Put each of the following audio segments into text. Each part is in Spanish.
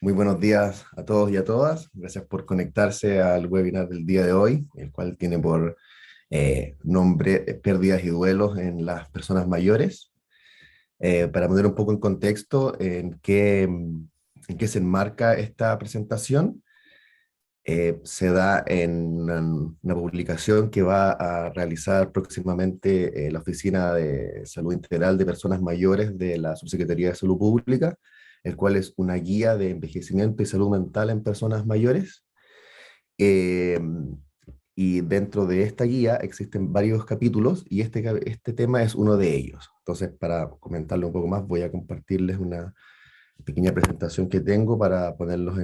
Muy buenos días a todos y a todas. Gracias por conectarse al webinar del día de hoy, el cual tiene por nombre Pérdidas y duelos en las personas mayores. Para poner un poco en contexto en qué se enmarca esta presentación, se da en una publicación que va a realizar próximamente la Oficina de Salud Integral de Personas Mayores de la Subsecretaría de Salud Pública, el cual es una guía de envejecimiento y salud mental en personas mayores. Eh, y dentro de esta guía existen varios capítulos y este tema es uno de ellos. Entonces, para comentarlo un poco más, voy a compartirles una pequeña presentación que tengo para ponerlos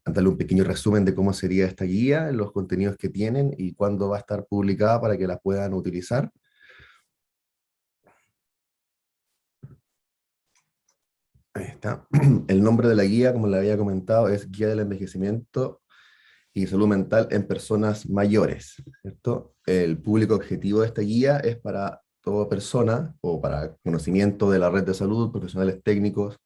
darle un pequeño resumen de cómo sería esta guía, los contenidos que tienen y cuándo va a estar publicada para que la puedan utilizar. Ahí está. El nombre de la guía, como le había comentado, es Guía del Envejecimiento y Salud Mental en Personas Mayores, ¿cierto? El público objetivo de esta guía es para toda persona o para conocimiento de la red de salud, profesionales técnicos,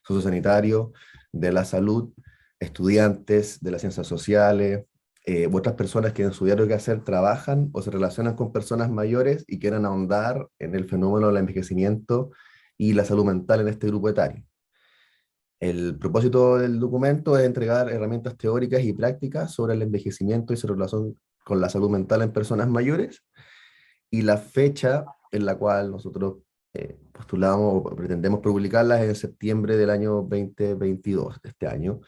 sociosanitarios, de la salud, estudiantes de las ciencias sociales, u otras personas que en su diario que hacer trabajan o se relacionan con personas mayores y quieran ahondar en el fenómeno del envejecimiento y la salud mental en este grupo etario. El propósito del documento es entregar herramientas teóricas y prácticas sobre el envejecimiento y su relación con la salud mental en personas mayores, y la fecha en la cual nosotros postulamos o pretendemos publicarlas es en septiembre del año 2022, de este año.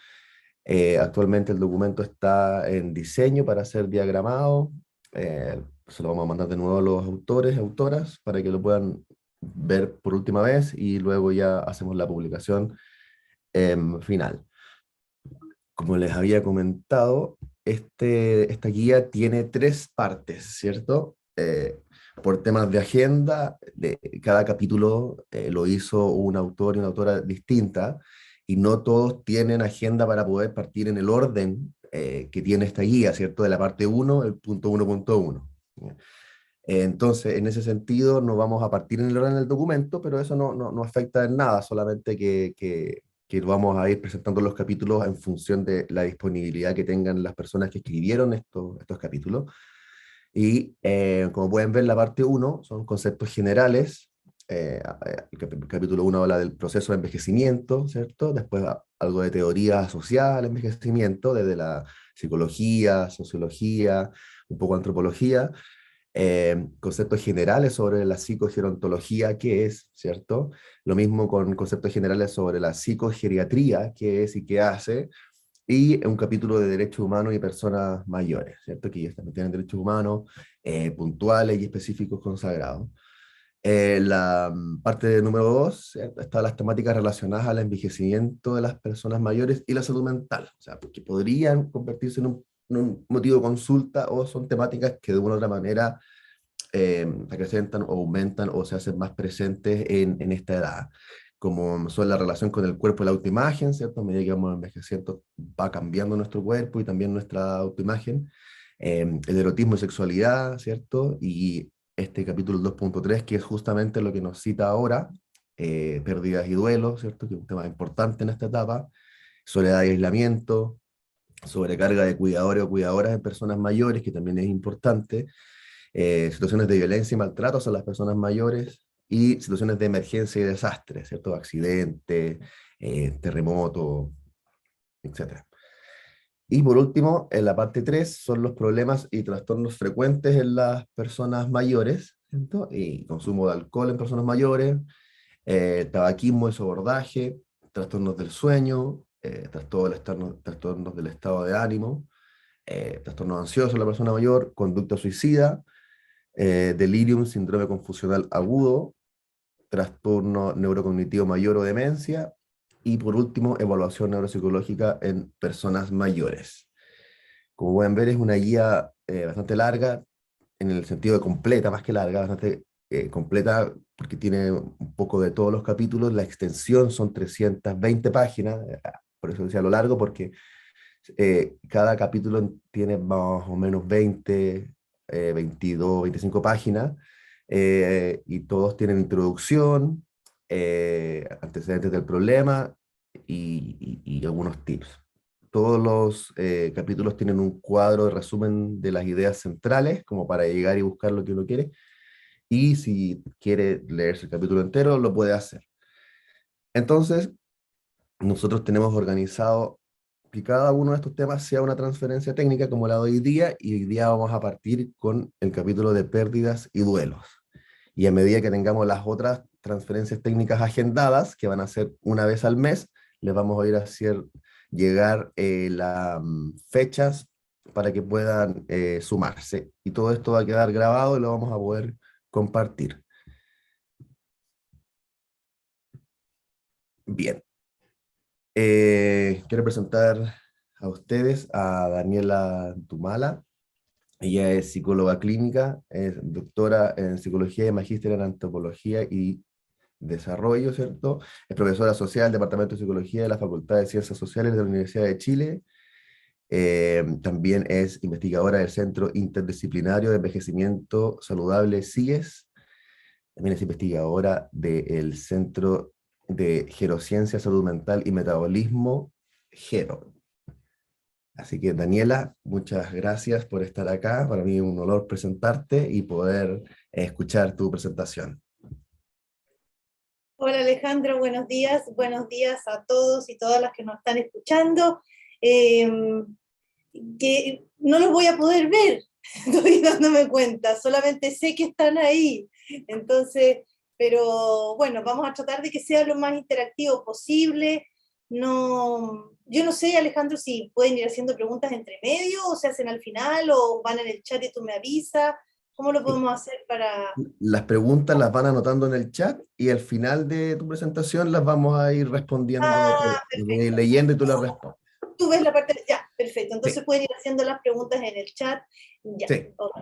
Actualmente el documento está en diseño para ser diagramado. Se lo vamos a mandar de nuevo a los autores y autoras para que lo puedan ver por última vez y luego ya hacemos la publicación final. Como les había comentado, esta guía tiene tres partes, ¿cierto? Por temas de agenda, cada capítulo lo hizo un autor y una autora distinta, y no todos tienen agenda para poder partir en el orden que tiene esta guía, ¿cierto? De la parte uno, el punto 1.1. Entonces, en ese sentido, no vamos a partir en el orden del documento, pero eso no afecta en nada, solamente que vamos a ir presentando los capítulos en función de la disponibilidad que tengan las personas que escribieron estos capítulos. Y como pueden ver, la parte uno son conceptos generales. El capítulo uno habla del proceso de envejecimiento, ¿cierto? Después algo de teoría asociada al envejecimiento, desde la psicología, sociología, un poco antropología, conceptos generales sobre la psicogerontología, qué es, ¿cierto? Lo mismo con conceptos generales sobre la psicogeriatría, qué es y qué hace, y un capítulo de derechos humanos y personas mayores, ¿cierto? Que ellos también tienen derechos humanos puntuales y específicos consagrados. La parte número dos, están las temáticas relacionadas al envejecimiento de las personas mayores y la salud mental, o sea, porque podrían convertirse en un motivo de consulta o son temáticas que de una u otra manera acrecentan o aumentan o se hacen más presentes en esta edad, como son la relación con el cuerpo y la autoimagen, ¿cierto? A medida que vamos envejeciendo va cambiando nuestro cuerpo y también nuestra autoimagen, el erotismo y sexualidad, ¿cierto? Y este capítulo 2.3, que es justamente lo que nos cita ahora, pérdidas y duelos, ¿cierto? Que es un tema importante en esta etapa, soledad y aislamiento, sobrecarga de cuidadores o cuidadoras en personas mayores, que también es importante, situaciones de violencia y maltrato a las personas mayores, y situaciones de emergencia y desastre, ¿cierto? Accidente, terremoto, etcétera. Y por último, en la parte 3 son los problemas y trastornos frecuentes en las personas mayores, ¿cierto? Y consumo de alcohol en personas mayores, tabaquismo y sobordaje, trastornos del sueño, trastornos del estado de ánimo, trastornos ansiosos en la persona mayor, conducta suicida, delirium, síndrome confusional agudo, trastorno neurocognitivo mayor o demencia, y por último, evaluación neuropsicológica en personas mayores. Como pueden ver, es una guía bastante larga, en el sentido de completa, más que larga, bastante completa, porque tiene un poco de todos los capítulos. La extensión son 320 páginas, por eso decía lo largo, porque cada capítulo tiene más o menos 20, 22, 25 páginas, y todos tienen introducción, antecedentes del problema y algunos tips. Todos los capítulos tienen un cuadro de resumen de las ideas centrales, como para llegar y buscar lo que uno quiere, y si quiere leerse el capítulo entero, lo puede hacer. Entonces, nosotros tenemos organizado que cada uno de estos temas sea una transferencia técnica como la de hoy día, y hoy día vamos a partir con el capítulo de pérdidas y duelos. Y a medida que tengamos las otras transferencias técnicas agendadas, que van a ser una vez al mes, les vamos a ir a hacer llegar las fechas para que puedan sumarse. Y todo esto va a quedar grabado y lo vamos a poder compartir. Bien. Quiero presentar a ustedes a Daniela Dumala. Ella es psicóloga clínica, es doctora en psicología y magíster en antropología y desarrollo, ¿cierto? Es profesora asociada del Departamento de Psicología de la Facultad de Ciencias Sociales de la Universidad de Chile. También es investigadora del Centro Interdisciplinario de Envejecimiento Saludable, CIES. También es investigadora del Centro de Gerociencia, Salud Mental y Metabolismo, GERO. Así que Daniela, muchas gracias por estar acá. Para mí es un honor presentarte y poder escuchar tu presentación. Hola Alejandro, buenos días a todos y todas las que nos están escuchando. Eh, que no los voy a poder ver, estoy dándome cuenta, solamente sé que están ahí. Entonces, pero bueno, vamos a tratar de que sea lo más interactivo posible. No, yo no sé, Alejandro, si pueden ir haciendo preguntas entre medio, o se hacen al final, o van en el chat y tú me avisas. ¿Cómo lo podemos hacer para...? Las preguntas las van anotando en el chat y al final de tu presentación las vamos a ir respondiendo, Ah, las voy a ir perfecto. leyendo y tú las respondes. Tú ves la parte, ya, perfecto. Entonces Sí, pueden ir haciendo las preguntas en el chat. Ya, sí, ok.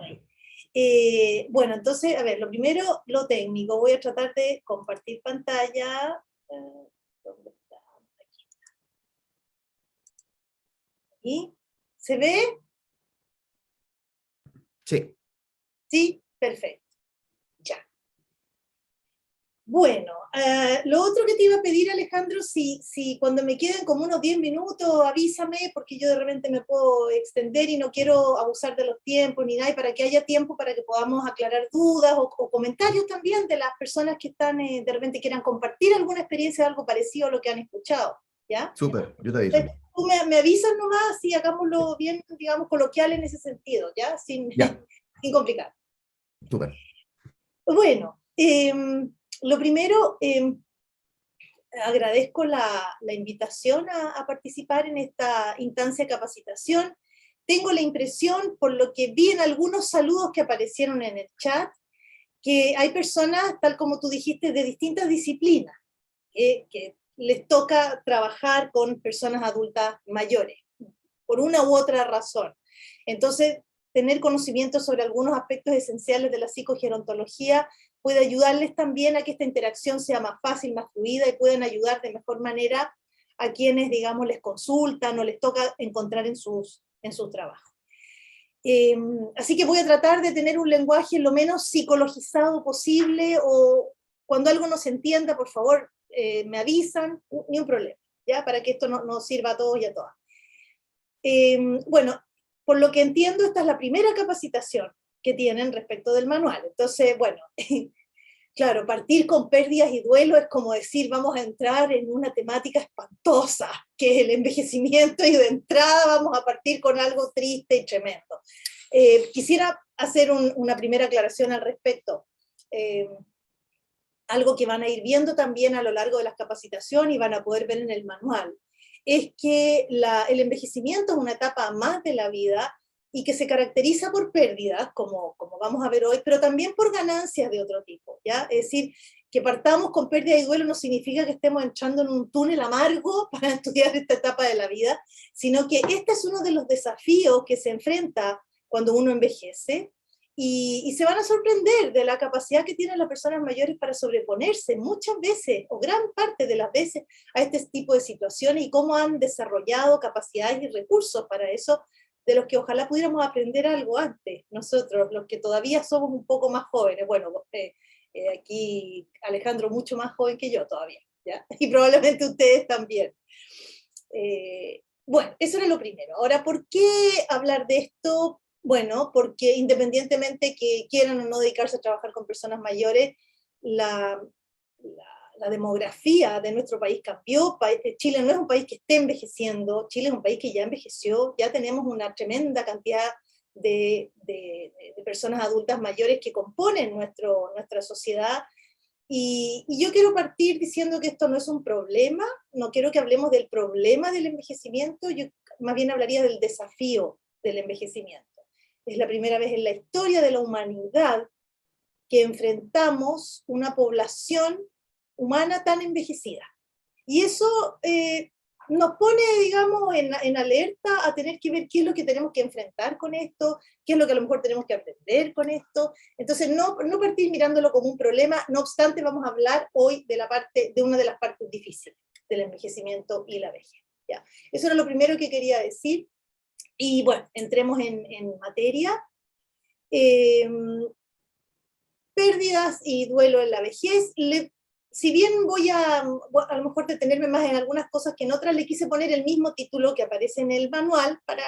Bueno, entonces, a ver, lo primero, lo técnico. Voy a tratar de compartir pantalla. ¿Dónde está? Aquí. ¿Se ve? sí. Sí, perfecto. Ya. Bueno, lo otro que te iba a pedir, Alejandro, si cuando me queden como unos 10 minutos, avísame, porque yo de repente me puedo extender y no quiero abusar de los tiempos ni nada, y para que haya tiempo para que podamos aclarar dudas o comentarios también de las personas que están, de repente quieran compartir alguna experiencia de algo parecido a lo que han escuchado, ¿ya? Súper, yo te aviso. Entonces, tú me avisas nomás y hagámoslo bien, digamos, coloquial en ese sentido, ¿ya? Sin, Ya, sin complicar. súper. Bueno, lo primero, agradezco la invitación a participar en esta instancia de capacitación. Tengo la impresión, por lo que vi en algunos saludos que aparecieron en el chat, que hay personas, tal como tú dijiste, de distintas disciplinas, que les toca trabajar con personas adultas mayores, por una u otra razón. Entonces, tener conocimiento sobre algunos aspectos esenciales de la psicogerontología puede ayudarles también a que esta interacción sea más fácil, más fluida, y puedan ayudar de mejor manera a quienes, digamos, les consultan o les toca encontrar en sus trabajos. Así que voy a tratar de tener un lenguaje lo menos psicologizado posible, o cuando algo no se entienda, por favor, me avisan, ni un problema, ¿ya? Para que esto nos sirva a todos y a todas. Bueno, por lo que entiendo, esta es la primera capacitación que tienen respecto del manual. Entonces, bueno, claro, partir con pérdidas y duelo es como decir, vamos a entrar en una temática espantosa, que es el envejecimiento, y de entrada vamos a partir con algo triste y tremendo. Quisiera hacer una primera aclaración al respecto. Algo que van a ir viendo también a lo largo de las capacitaciones y van a poder ver en el manual, es que el envejecimiento es una etapa más de la vida y que se caracteriza por pérdidas, como vamos a ver hoy, pero también por ganancias de otro tipo, ¿ya? Es decir, que partamos con pérdida y duelo no significa que estemos entrando en un túnel amargo para estudiar esta etapa de la vida, sino que este es uno de los desafíos que se enfrenta cuando uno envejece, y se van a sorprender de la capacidad que tienen las personas mayores para sobreponerse muchas veces, o gran parte de las veces, a este tipo de situaciones, y cómo han desarrollado capacidades y recursos para eso, de los que ojalá pudiéramos aprender algo antes, nosotros, los que todavía somos un poco más jóvenes. Bueno, aquí Alejandro mucho más joven que yo todavía, ¿ya? Y probablemente ustedes también. Bueno, eso era lo primero. Ahora, ¿por qué hablar de esto? Bueno, porque independientemente que quieran o no dedicarse a trabajar con personas mayores, la, la demografía de nuestro país cambió. Chile no es un país que esté envejeciendo, Chile es un país que ya envejeció, ya tenemos una tremenda cantidad de personas adultas mayores que componen nuestra sociedad. Y yo quiero partir diciendo que esto no es un problema, no quiero que hablemos del problema del envejecimiento, yo más bien hablaría del desafío del envejecimiento. Es la primera vez en la historia de la humanidad que enfrentamos una población humana tan envejecida. Y eso nos pone, digamos, en alerta a tener que ver qué es lo que tenemos que enfrentar con esto, qué es lo que a lo mejor tenemos que aprender con esto. Entonces, no partir mirándolo como un problema, no obstante, vamos a hablar hoy de una de las partes difíciles del envejecimiento y la vejez. ¿Ya? Eso era lo primero que quería decir. Y bueno, entremos en materia. Pérdidas y duelo en la vejez. Si bien voy a lo mejor detenerme más en algunas cosas que en otras, le quise poner el mismo título que aparece en el manual para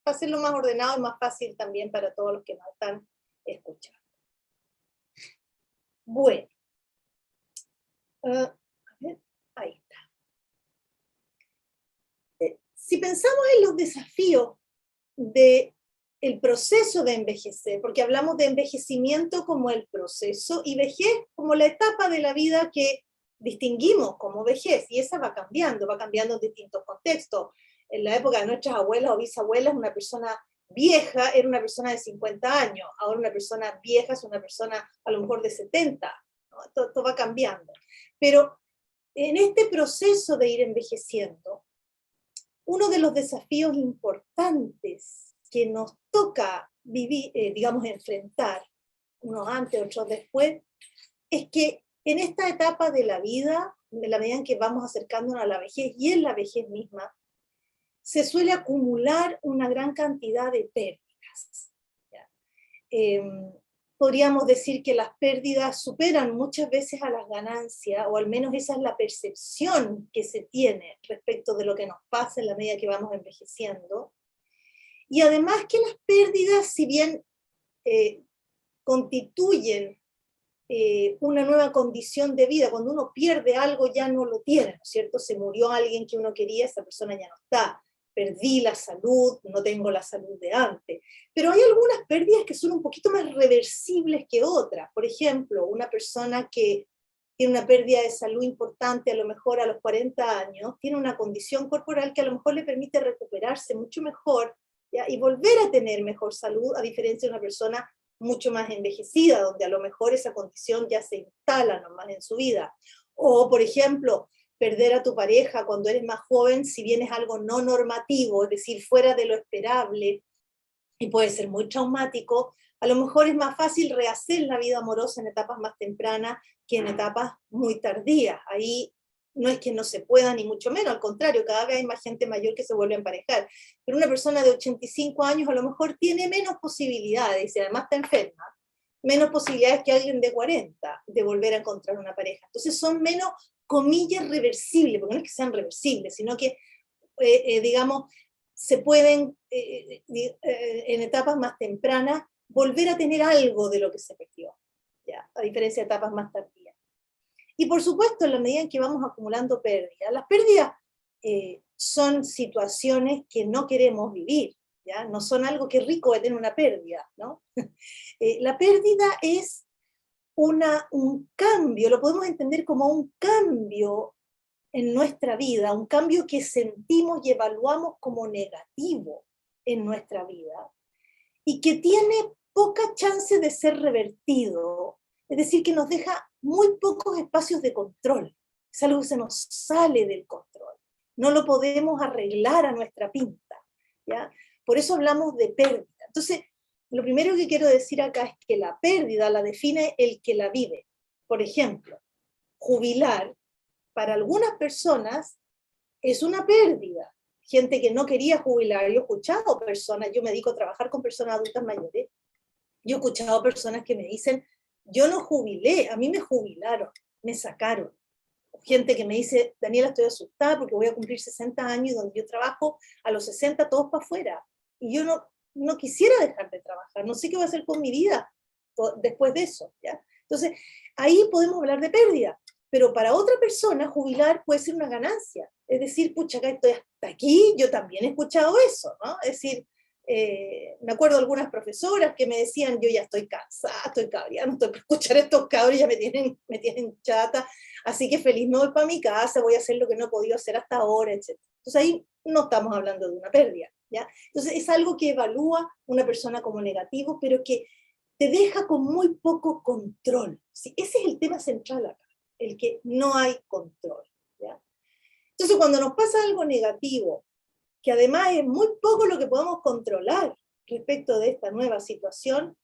hacerlo más ordenado y más fácil también para todos los que nos están escuchando. Bueno, a ver, ahí está. Si pensamos en los desafíos del proceso de envejecer, porque hablamos de envejecimiento como el proceso y vejez como la etapa de la vida que distinguimos como vejez, y esa va cambiando en distintos contextos. En la época de nuestras abuelas o bisabuelas, una persona vieja era una persona de 50 años, ahora una persona vieja es una persona a lo mejor de 70, ¿no? Esto va cambiando. Pero en este proceso de ir envejeciendo, uno de los desafíos importantes que nos toca vivir, digamos, enfrentar, unos antes, otros después, es que en esta etapa de la vida, en la medida en que vamos acercándonos a la vejez y en la vejez misma, se suele acumular una gran cantidad de pérdidas. Podríamos decir que las pérdidas superan muchas veces a las ganancias, o al menos esa es la percepción que se tiene respecto de lo que nos pasa en la medida que vamos envejeciendo. Y además que las pérdidas, si bien constituyen una nueva condición de vida, cuando uno pierde algo ya no lo tiene, ¿no es cierto? Se murió alguien que uno quería, esa persona ya no está. Perdí la salud, no tengo la salud de antes. Pero hay algunas pérdidas que son un poquito más reversibles que otras. Por ejemplo, una persona que tiene una pérdida de salud importante, a lo mejor a los 40 años, tiene una condición corporal que a lo mejor le permite recuperarse mucho mejor, ¿ya? Y volver a tener mejor salud, a diferencia de una persona mucho más envejecida, donde a lo mejor esa condición ya se instala nomás en su vida. O, por ejemplo, perder a tu pareja cuando eres más joven, si bien es algo no normativo, es decir, fuera de lo esperable, y puede ser muy traumático, a lo mejor es más fácil rehacer la vida amorosa en etapas más tempranas que en etapas muy tardías. Ahí no es que no se pueda, ni mucho menos, al contrario, cada vez hay más gente mayor que se vuelve a emparejar. Pero una persona de 85 años a lo mejor tiene menos posibilidades, y además está enferma, menos posibilidades que alguien de 40 de volver a encontrar una pareja. Entonces son menos, comillas, reversibles, porque no es que sean reversibles, sino que, digamos, se pueden, en etapas más tempranas, volver a tener algo de lo que se perdió, ¿ya? A diferencia de etapas más tardías. Y por supuesto, en la medida en que vamos acumulando pérdidas, las pérdidas son situaciones que no queremos vivir, ¿ya? No son algo que rico de tener una pérdida, ¿no? La pérdida es un cambio, lo podemos entender como un cambio en nuestra vida, un cambio que sentimos y evaluamos como negativo en nuestra vida, y que tiene poca chance de ser revertido, es decir, que nos deja muy pocos espacios de control, es algo que se nos sale del control, no lo podemos arreglar a nuestra pinta, ¿ya? Por eso hablamos de pérdida. Entonces, lo primero que quiero decir acá es que la pérdida la define el que la vive. Por ejemplo, jubilar, para algunas personas es una pérdida. Gente que no quería jubilar, yo he escuchado personas, yo me dedico a trabajar con personas adultas mayores, yo he escuchado personas que me dicen, yo no jubilé, a mí me jubilaron, me sacaron. gente que me dice, Daniela, estoy asustada porque voy a cumplir 60 años y donde yo trabajo, a los 60 todos para afuera. Y yo no quisiera dejar de trabajar, no sé qué voy a hacer con mi vida después de eso, ¿ya? Entonces, ahí podemos hablar de pérdida, pero para otra persona jubilar puede ser una ganancia. Es decir, pucha, acá estoy hasta aquí, yo también he escuchado eso, ¿no? Es decir, me acuerdo de algunas profesoras que me decían, yo ya estoy cansada, estoy cabreada, no estoy para escuchar a estos cabros, ya me tienen chata, así que feliz me voy para mi casa, voy a hacer lo que no he podido hacer hasta ahora, etc. Entonces ahí no estamos hablando de una pérdida, ¿ya? Entonces es algo que evalúa una persona como negativo, pero que te deja con muy poco control. ¿Sí? Ese es el tema central acá, el que no hay control, ¿ya? Entonces cuando nos pasa algo negativo, que además es muy poco lo que podemos controlar respecto de esta nueva situación,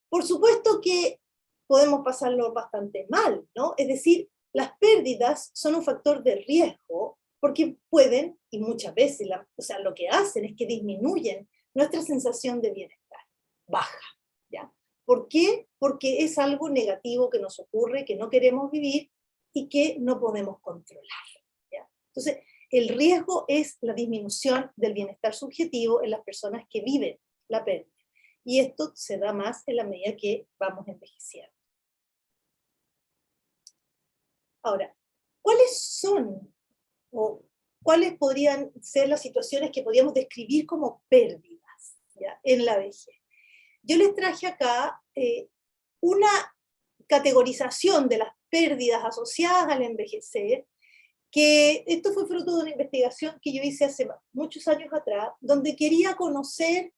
por supuesto que podemos pasarlo bastante mal, ¿no? Es decir, las pérdidas son un factor de riesgo porque pueden, y muchas veces, o sea, lo que hacen es que disminuyen nuestra sensación de bienestar, baja, ¿ya? ¿Por qué? Porque es algo negativo que nos ocurre, que no queremos vivir y que no podemos controlar, ¿ya? Entonces, el riesgo es la disminución del bienestar subjetivo en las personas que viven la pérdida. Y esto se da más en la medida que vamos envejeciendo. Ahora, ¿cuáles son o cuáles podrían ser las situaciones que podríamos describir como pérdidas, ¿ya?, en la vejez? Yo les traje acá una categorización de las pérdidas asociadas al envejecer, que esto fue fruto de una investigación que yo hice hace muchos años atrás, donde quería conocer,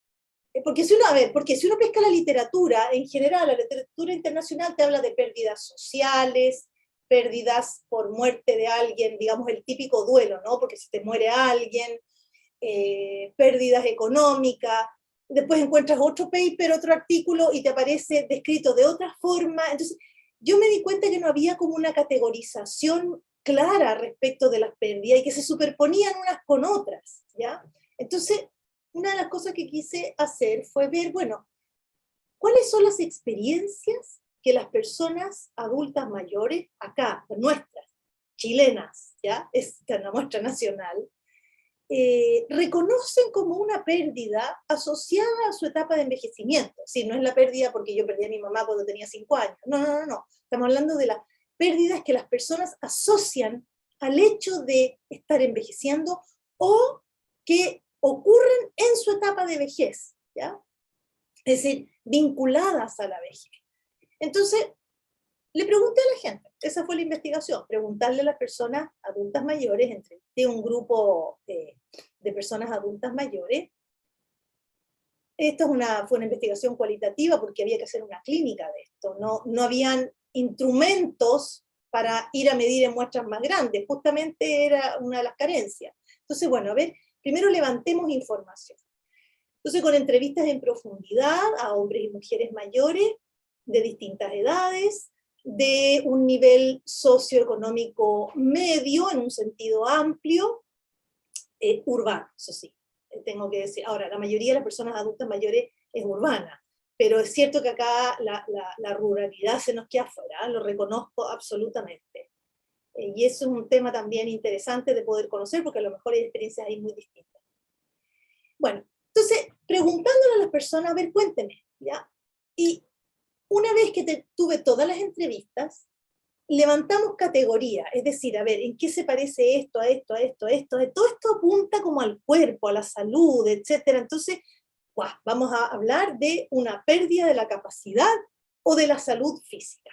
porque si uno pesca la literatura, en general, la literatura internacional te habla de pérdidas sociales, pérdidas por muerte de alguien, digamos el típico duelo, ¿no? Porque si te muere alguien, pérdidas económicas, después encuentras otro paper, otro artículo, y te aparece descrito de otra forma. Entonces, yo me di cuenta que no había como una categorización clara respecto de las pérdidas y que se superponían unas con otras, ¿ya? Entonces, una de las cosas que quise hacer fue ver, bueno, ¿cuáles son las experiencias que las personas adultas mayores, acá, nuestras, chilenas, ¿ya? Es una muestra nacional, reconocen como una pérdida asociada a su etapa de envejecimiento? Si no es la pérdida porque yo perdí a mi mamá cuando tenía 5 años, no. Estamos hablando de las pérdidas que las personas asocian al hecho de estar envejeciendo o que ocurren en su etapa de vejez, ¿ya? Es decir, vinculadas a la vejez. Entonces, le pregunté a la gente, esa fue la investigación, preguntarle a las personas adultas mayores, de un grupo de personas adultas mayores. Esto fue una investigación cualitativa porque había que hacer una clínica de esto, no habían instrumentos para ir a medir en muestras más grandes, justamente era una de las carencias. Entonces, bueno, a ver, primero levantemos información. Entonces, con entrevistas en profundidad a hombres y mujeres mayores de distintas edades, de un nivel socioeconómico medio, en un sentido amplio, urbano, eso sí, tengo que decir. Ahora, la mayoría de las personas adultas mayores es urbana, pero es cierto que acá la ruralidad se nos queda afuera, lo reconozco absolutamente. Y eso es un tema también interesante de poder conocer, porque a lo mejor hay experiencias ahí muy distintas. Bueno, entonces, preguntándole a las personas, a ver, cuénteme, ¿ya? Y una vez que tuve todas las entrevistas, levantamos categoría, es decir, a ver, ¿en qué se parece esto, a esto, a esto, a esto? Todo esto apunta como al cuerpo, a la salud, etcétera. Entonces, vamos a hablar de una pérdida de la capacidad o de la salud física.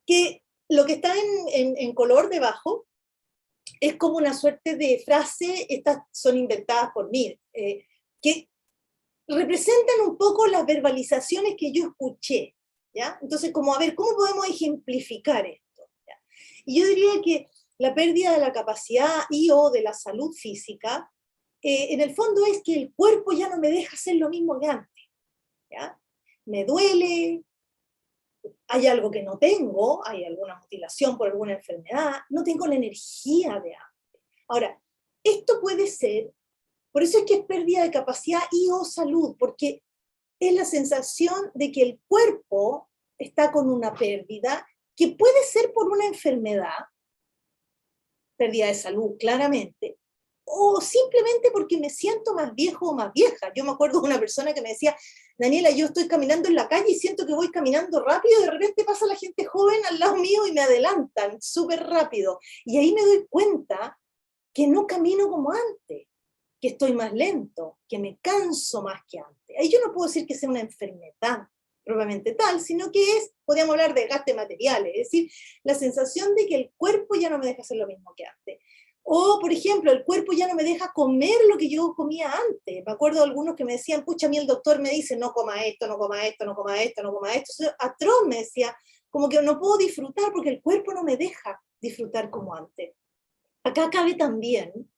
Que lo que está en color debajo es como una suerte de frase, estas son inventadas por mí, que representan un poco las verbalizaciones que yo escuché, ¿ya? Entonces, como a ver, ¿cómo podemos ejemplificar esto? ¿Ya? Y yo diría que la pérdida de la capacidad y o de la salud física, en el fondo es que el cuerpo ya no me deja hacer lo mismo que antes, ¿ya? Me duele, hay algo que no tengo, hay alguna mutilación por alguna enfermedad, no tengo la energía de antes. Ahora, esto puede ser, por eso es que es pérdida de capacidad y o salud, porque es la sensación de que el cuerpo está con una pérdida que puede ser por una enfermedad, pérdida de salud, claramente, o simplemente porque me siento más viejo o más vieja. Yo me acuerdo de una persona que me decía, Daniela, yo estoy caminando en la calle y siento que voy caminando rápido, de repente pasa la gente joven al lado mío y me adelantan súper rápido. Y ahí me doy cuenta que no camino como antes, que estoy más lento, que me canso más que antes. Ahí yo no puedo decir que sea una enfermedad propiamente tal, sino que es, podríamos hablar de desgaste material, es decir, la sensación de que el cuerpo ya no me deja hacer lo mismo que antes. O, por ejemplo, el cuerpo ya no me deja comer lo que yo comía antes. Me acuerdo de algunos que me decían, pucha, a mí el doctor me dice, no coma esto, no coma esto, no coma esto, no coma esto. Entonces, atroz me decía, como que no puedo disfrutar porque el cuerpo no me deja disfrutar como antes. Acá cabe también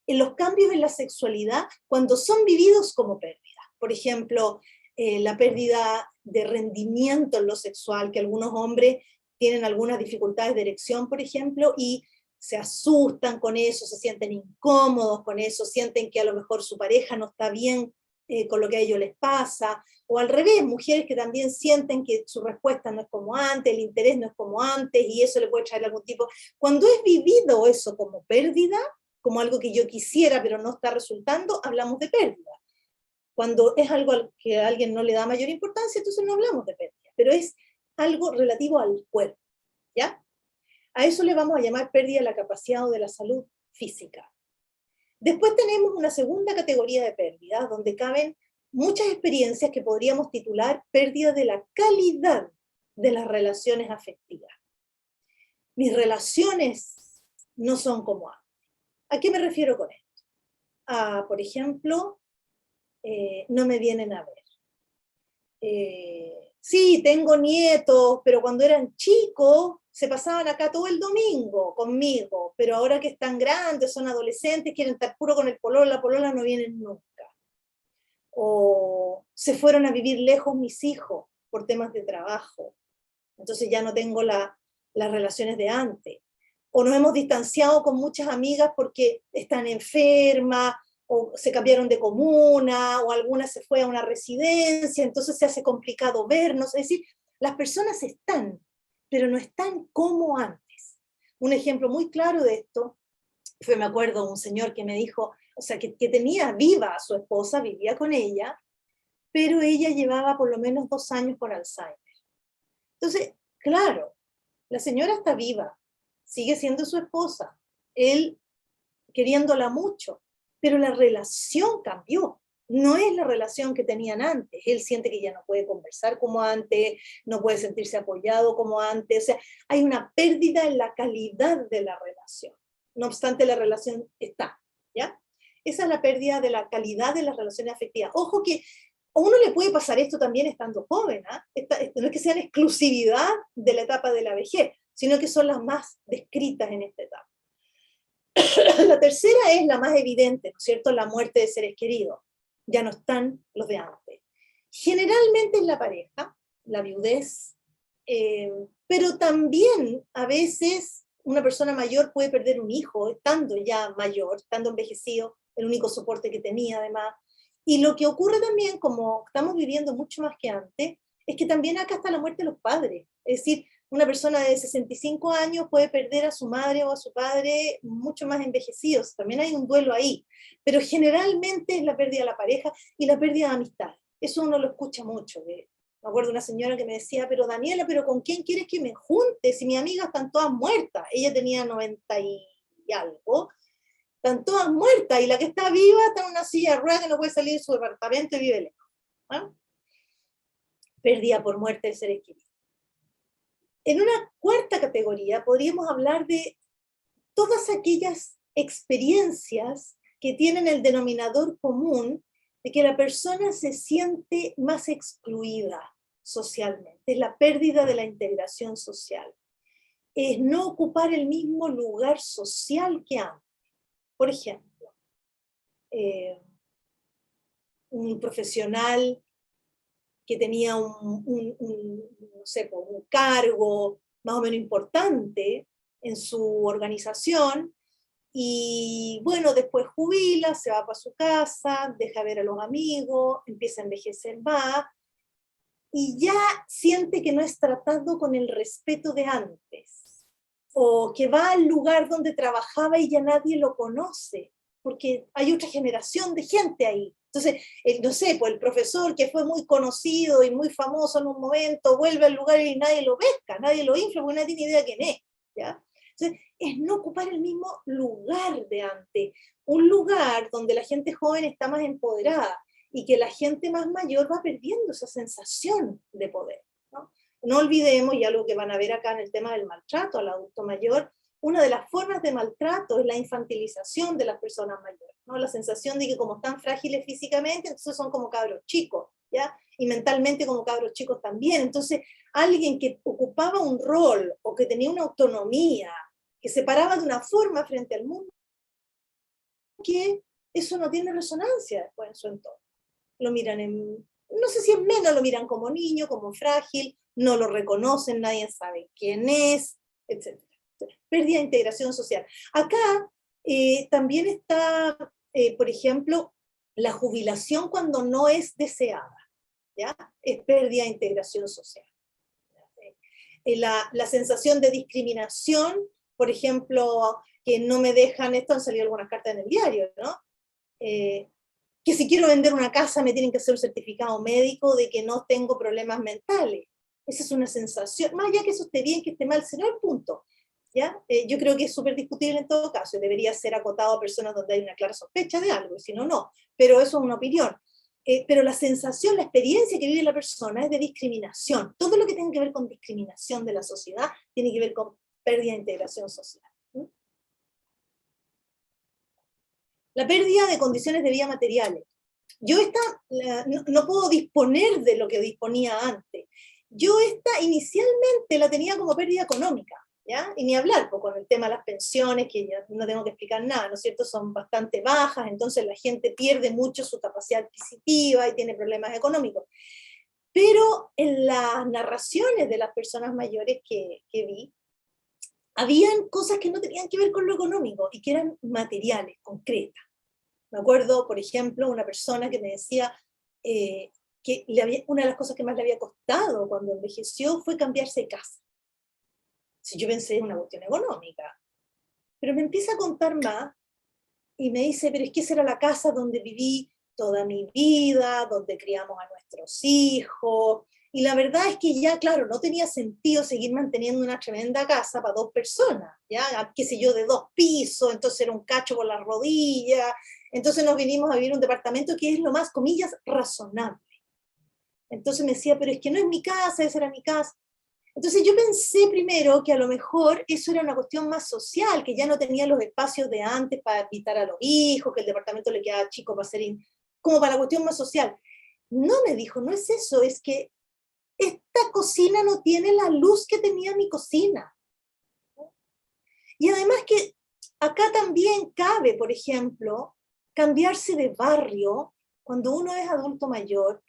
en los cambios en la sexualidad cuando son vividos como pérdida. Por ejemplo, la pérdida de rendimiento en lo sexual, que algunos hombres tienen algunas dificultades de erección, por ejemplo, y se asustan con eso, se sienten incómodos con eso, sienten que a lo mejor su pareja no está bien con lo que a ellos les pasa, o al revés, mujeres que también sienten que su respuesta no es como antes, el interés no es como antes, y eso le puede traer algún tipo. Cuando es vivido eso como pérdida, como algo que yo quisiera pero no está resultando, hablamos de pérdida. Cuando es algo que a alguien no le da mayor importancia, entonces no hablamos de pérdida, pero es algo relativo al cuerpo, ¿ya? A eso le vamos a llamar pérdida de la capacidad o de la salud física. Después tenemos una segunda categoría de pérdidas, donde caben muchas experiencias que podríamos titular pérdida de la calidad de las relaciones afectivas. Mis relaciones no son como antes. ¿A qué me refiero con esto? Por ejemplo, no me vienen a ver. Sí, tengo nietos, pero cuando eran chicos se pasaban acá todo el domingo conmigo, pero ahora que están grandes, son adolescentes, quieren estar puro con el pololo, la polola no vienen nunca. O se fueron a vivir lejos mis hijos por temas de trabajo, entonces ya no tengo las relaciones de antes. O nos hemos distanciado con muchas amigas porque están enfermas, o se cambiaron de comuna, o alguna se fue a una residencia, entonces se hace complicado vernos. Es decir, las personas están, pero no están como antes. Un ejemplo muy claro de esto fue, me acuerdo, un señor que me dijo, o sea, que tenía viva a su esposa, vivía con ella, pero ella llevaba por lo menos 2 años con Alzheimer. Entonces, claro, la señora está viva, sigue siendo su esposa, él queriéndola mucho, pero la relación cambió. No es la relación que tenían antes. Él siente que ya no puede conversar como antes, no puede sentirse apoyado como antes. O sea, hay una pérdida en la calidad de la relación. No obstante, la relación está, ¿ya? Esa es la pérdida de la calidad de las relaciones afectivas. Ojo que a uno le puede pasar esto también estando joven, ¿eh? No es que sean exclusividad de la etapa de la vejez, sino que son las más descritas en esta etapa. La tercera es la más evidente, ¿no es cierto? La muerte de seres queridos. Ya no están los de antes. Generalmente es la pareja, la viudez, pero también a veces una persona mayor puede perder un hijo estando ya mayor, estando envejecido, el único soporte que tenía además. Y lo que ocurre también, como estamos viviendo mucho más que antes, es que también acá está la muerte de los padres. Es decir, una persona de 65 años puede perder a su madre o a su padre mucho más envejecidos. También hay un duelo ahí. Pero generalmente es la pérdida de la pareja y la pérdida de amistad. Eso uno lo escucha mucho. Me acuerdo de una señora que me decía, pero Daniela, ¿pero con quién quieres que me junte? Si mis amigas están todas muertas. Ella tenía 90 y algo. Están todas muertas y la que está viva está en una silla de ruedas que no puede salir de su departamento y vive lejos. ¿Ah? Pérdida por muerte de seres queridos. En una cuarta categoría podríamos hablar de todas aquellas experiencias que tienen el denominador común de que la persona se siente más excluida socialmente. Es la pérdida de la integración social. Es no ocupar el mismo lugar social que antes. Por ejemplo, un profesional que tenía no sé, un cargo más o menos importante en su organización, y bueno, después jubila, se va para su casa, deja ver a los amigos, empieza a envejecer más, y ya siente que no es tratado con el respeto de antes. o que va al lugar donde trabajaba y ya nadie lo conoce, porque hay otra generación de gente ahí. Entonces, no sé, pues el profesor que fue muy conocido y muy famoso en un momento, vuelve al lugar y nadie lo pesca, nadie lo infla, porque nadie tiene idea quién es, ¿ya? Entonces, es no ocupar el mismo lugar de antes, un lugar donde la gente joven está más empoderada y que la gente más mayor va perdiendo esa sensación de poder, ¿no? No olvidemos, y algo que van a ver acá en el tema del maltrato al adulto mayor, una de las formas de maltrato es la infantilización de las personas mayores, ¿no? La sensación de que como están frágiles físicamente, entonces son como cabros chicos, ¿ya? Y mentalmente como cabros chicos también. Entonces, alguien que ocupaba un rol o que tenía una autonomía, que se paraba de una forma frente al mundo, que eso no tiene resonancia después en su entorno. Lo miran no sé si es menos, lo miran como niño, como frágil, no lo reconocen, nadie sabe quién es, etc. Pérdida de integración social. Acá también está, por ejemplo, la jubilación cuando no es deseada, ¿ya? Es pérdida de integración social. La sensación de discriminación, por ejemplo, que no me dejan, esto han salido algunas cartas en el diario, ¿no? Que si quiero vender una casa me tienen que hacer un certificado médico de que no tengo problemas mentales. Esa es una sensación, más allá que eso esté bien, que esté mal, ese no es el punto. ¿Ya? Yo creo que es súper discutible en todo caso, y debería ser acotado a personas donde hay una clara sospecha de algo, y si no, no. Pero eso es una opinión. Pero la sensación, la experiencia que vive la persona es de discriminación. Todo lo que tenga que ver con discriminación de la sociedad tiene que ver con pérdida de integración social. La pérdida de condiciones de vida materiales. Yo no puedo disponer de lo que disponía antes. Yo inicialmente la tenía como pérdida económica, ¿ya? Y ni hablar pues, con el tema de las pensiones, que ya no tengo que explicar nada, ¿no es cierto? Son bastante bajas, entonces la gente pierde mucho su capacidad adquisitiva y tiene problemas económicos. Pero en las narraciones de las personas mayores que vi, habían cosas que no tenían que ver con lo económico y que eran materiales, concretas. Me acuerdo, por ejemplo, una persona que me decía que una de las cosas que más le había costado cuando envejeció fue cambiarse de casa. Si yo pensé en una cuestión económica. Pero me empieza a contar más y me dice, pero es que esa era la casa donde viví toda mi vida, donde criamos a nuestros hijos. Y la verdad es que ya, claro, no tenía sentido seguir manteniendo una tremenda casa para 2 personas, ya, qué sé yo, de 2 pisos, entonces era un cacho por las rodillas. Entonces nos vinimos a vivir en un departamento que es lo más, comillas, razonable. Entonces me decía, pero es que no es mi casa, esa era mi casa. Entonces yo pensé primero que a lo mejor eso era una cuestión más social, que ya no tenía los espacios de antes para invitar a los hijos, que el departamento le quedaba chico para como para la cuestión más social. No, me dijo, no es eso, es que esta cocina no tiene la luz que tenía mi cocina. Y además que acá también cabe, por ejemplo, cambiarse de barrio cuando uno es adulto mayor.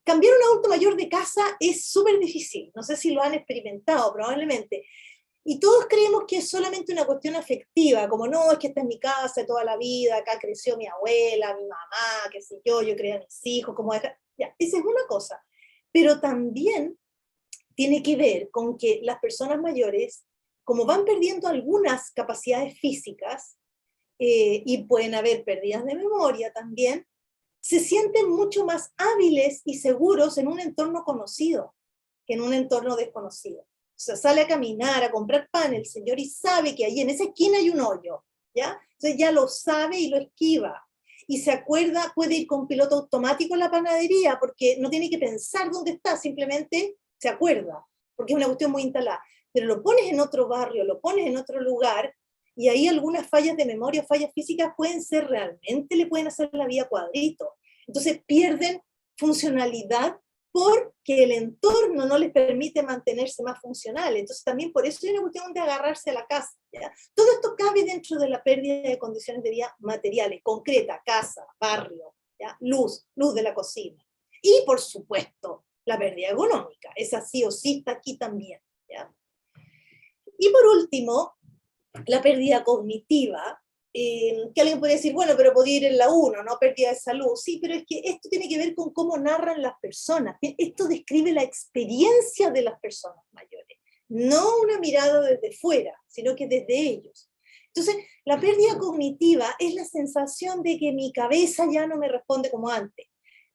Cambiar un adulto mayor de casa es súper difícil, no sé si lo han experimentado probablemente, y todos creemos que es solamente una cuestión afectiva, como no, es que esta es mi casa de toda la vida, acá creció mi abuela, mi mamá, qué sé yo crié a mis hijos, como ya, esa es una cosa, pero también tiene que ver con que las personas mayores, como van perdiendo algunas capacidades físicas, y pueden haber pérdidas de memoria también, se sienten mucho más hábiles y seguros en un entorno conocido que en un entorno desconocido. O sea, sale a caminar, a comprar pan el señor y sabe que ahí en esa esquina hay un hoyo, ¿ya? Entonces ya lo sabe y lo esquiva. Y se acuerda, puede ir con piloto automático a la panadería porque no tiene que pensar dónde está, simplemente se acuerda, porque es una cuestión muy instalada. Pero lo pones en otro barrio, lo pones en otro lugar, y ahí algunas fallas de memoria, fallas físicas pueden ser realmente, le pueden hacer la vida cuadrito. Entonces pierden funcionalidad porque el entorno no les permite mantenerse más funcionales. Entonces también por eso hay una cuestión de agarrarse a la casa, ¿ya? Todo esto cabe dentro de la pérdida de condiciones de vida materiales, concreta, casa, barrio, ¿ya? Luz de la cocina. Y por supuesto, la pérdida económica, esa sí o sí está aquí también, ¿ya? Y por último, la pérdida cognitiva, que alguien puede decir, bueno, pero podía ir en la 1, ¿no? Pérdida de salud. Sí, pero es que esto tiene que ver con cómo narran las personas. Esto describe la experiencia de las personas mayores. no una mirada desde fuera, sino que desde ellos. Entonces, la pérdida cognitiva es la sensación de que mi cabeza ya no me responde como antes.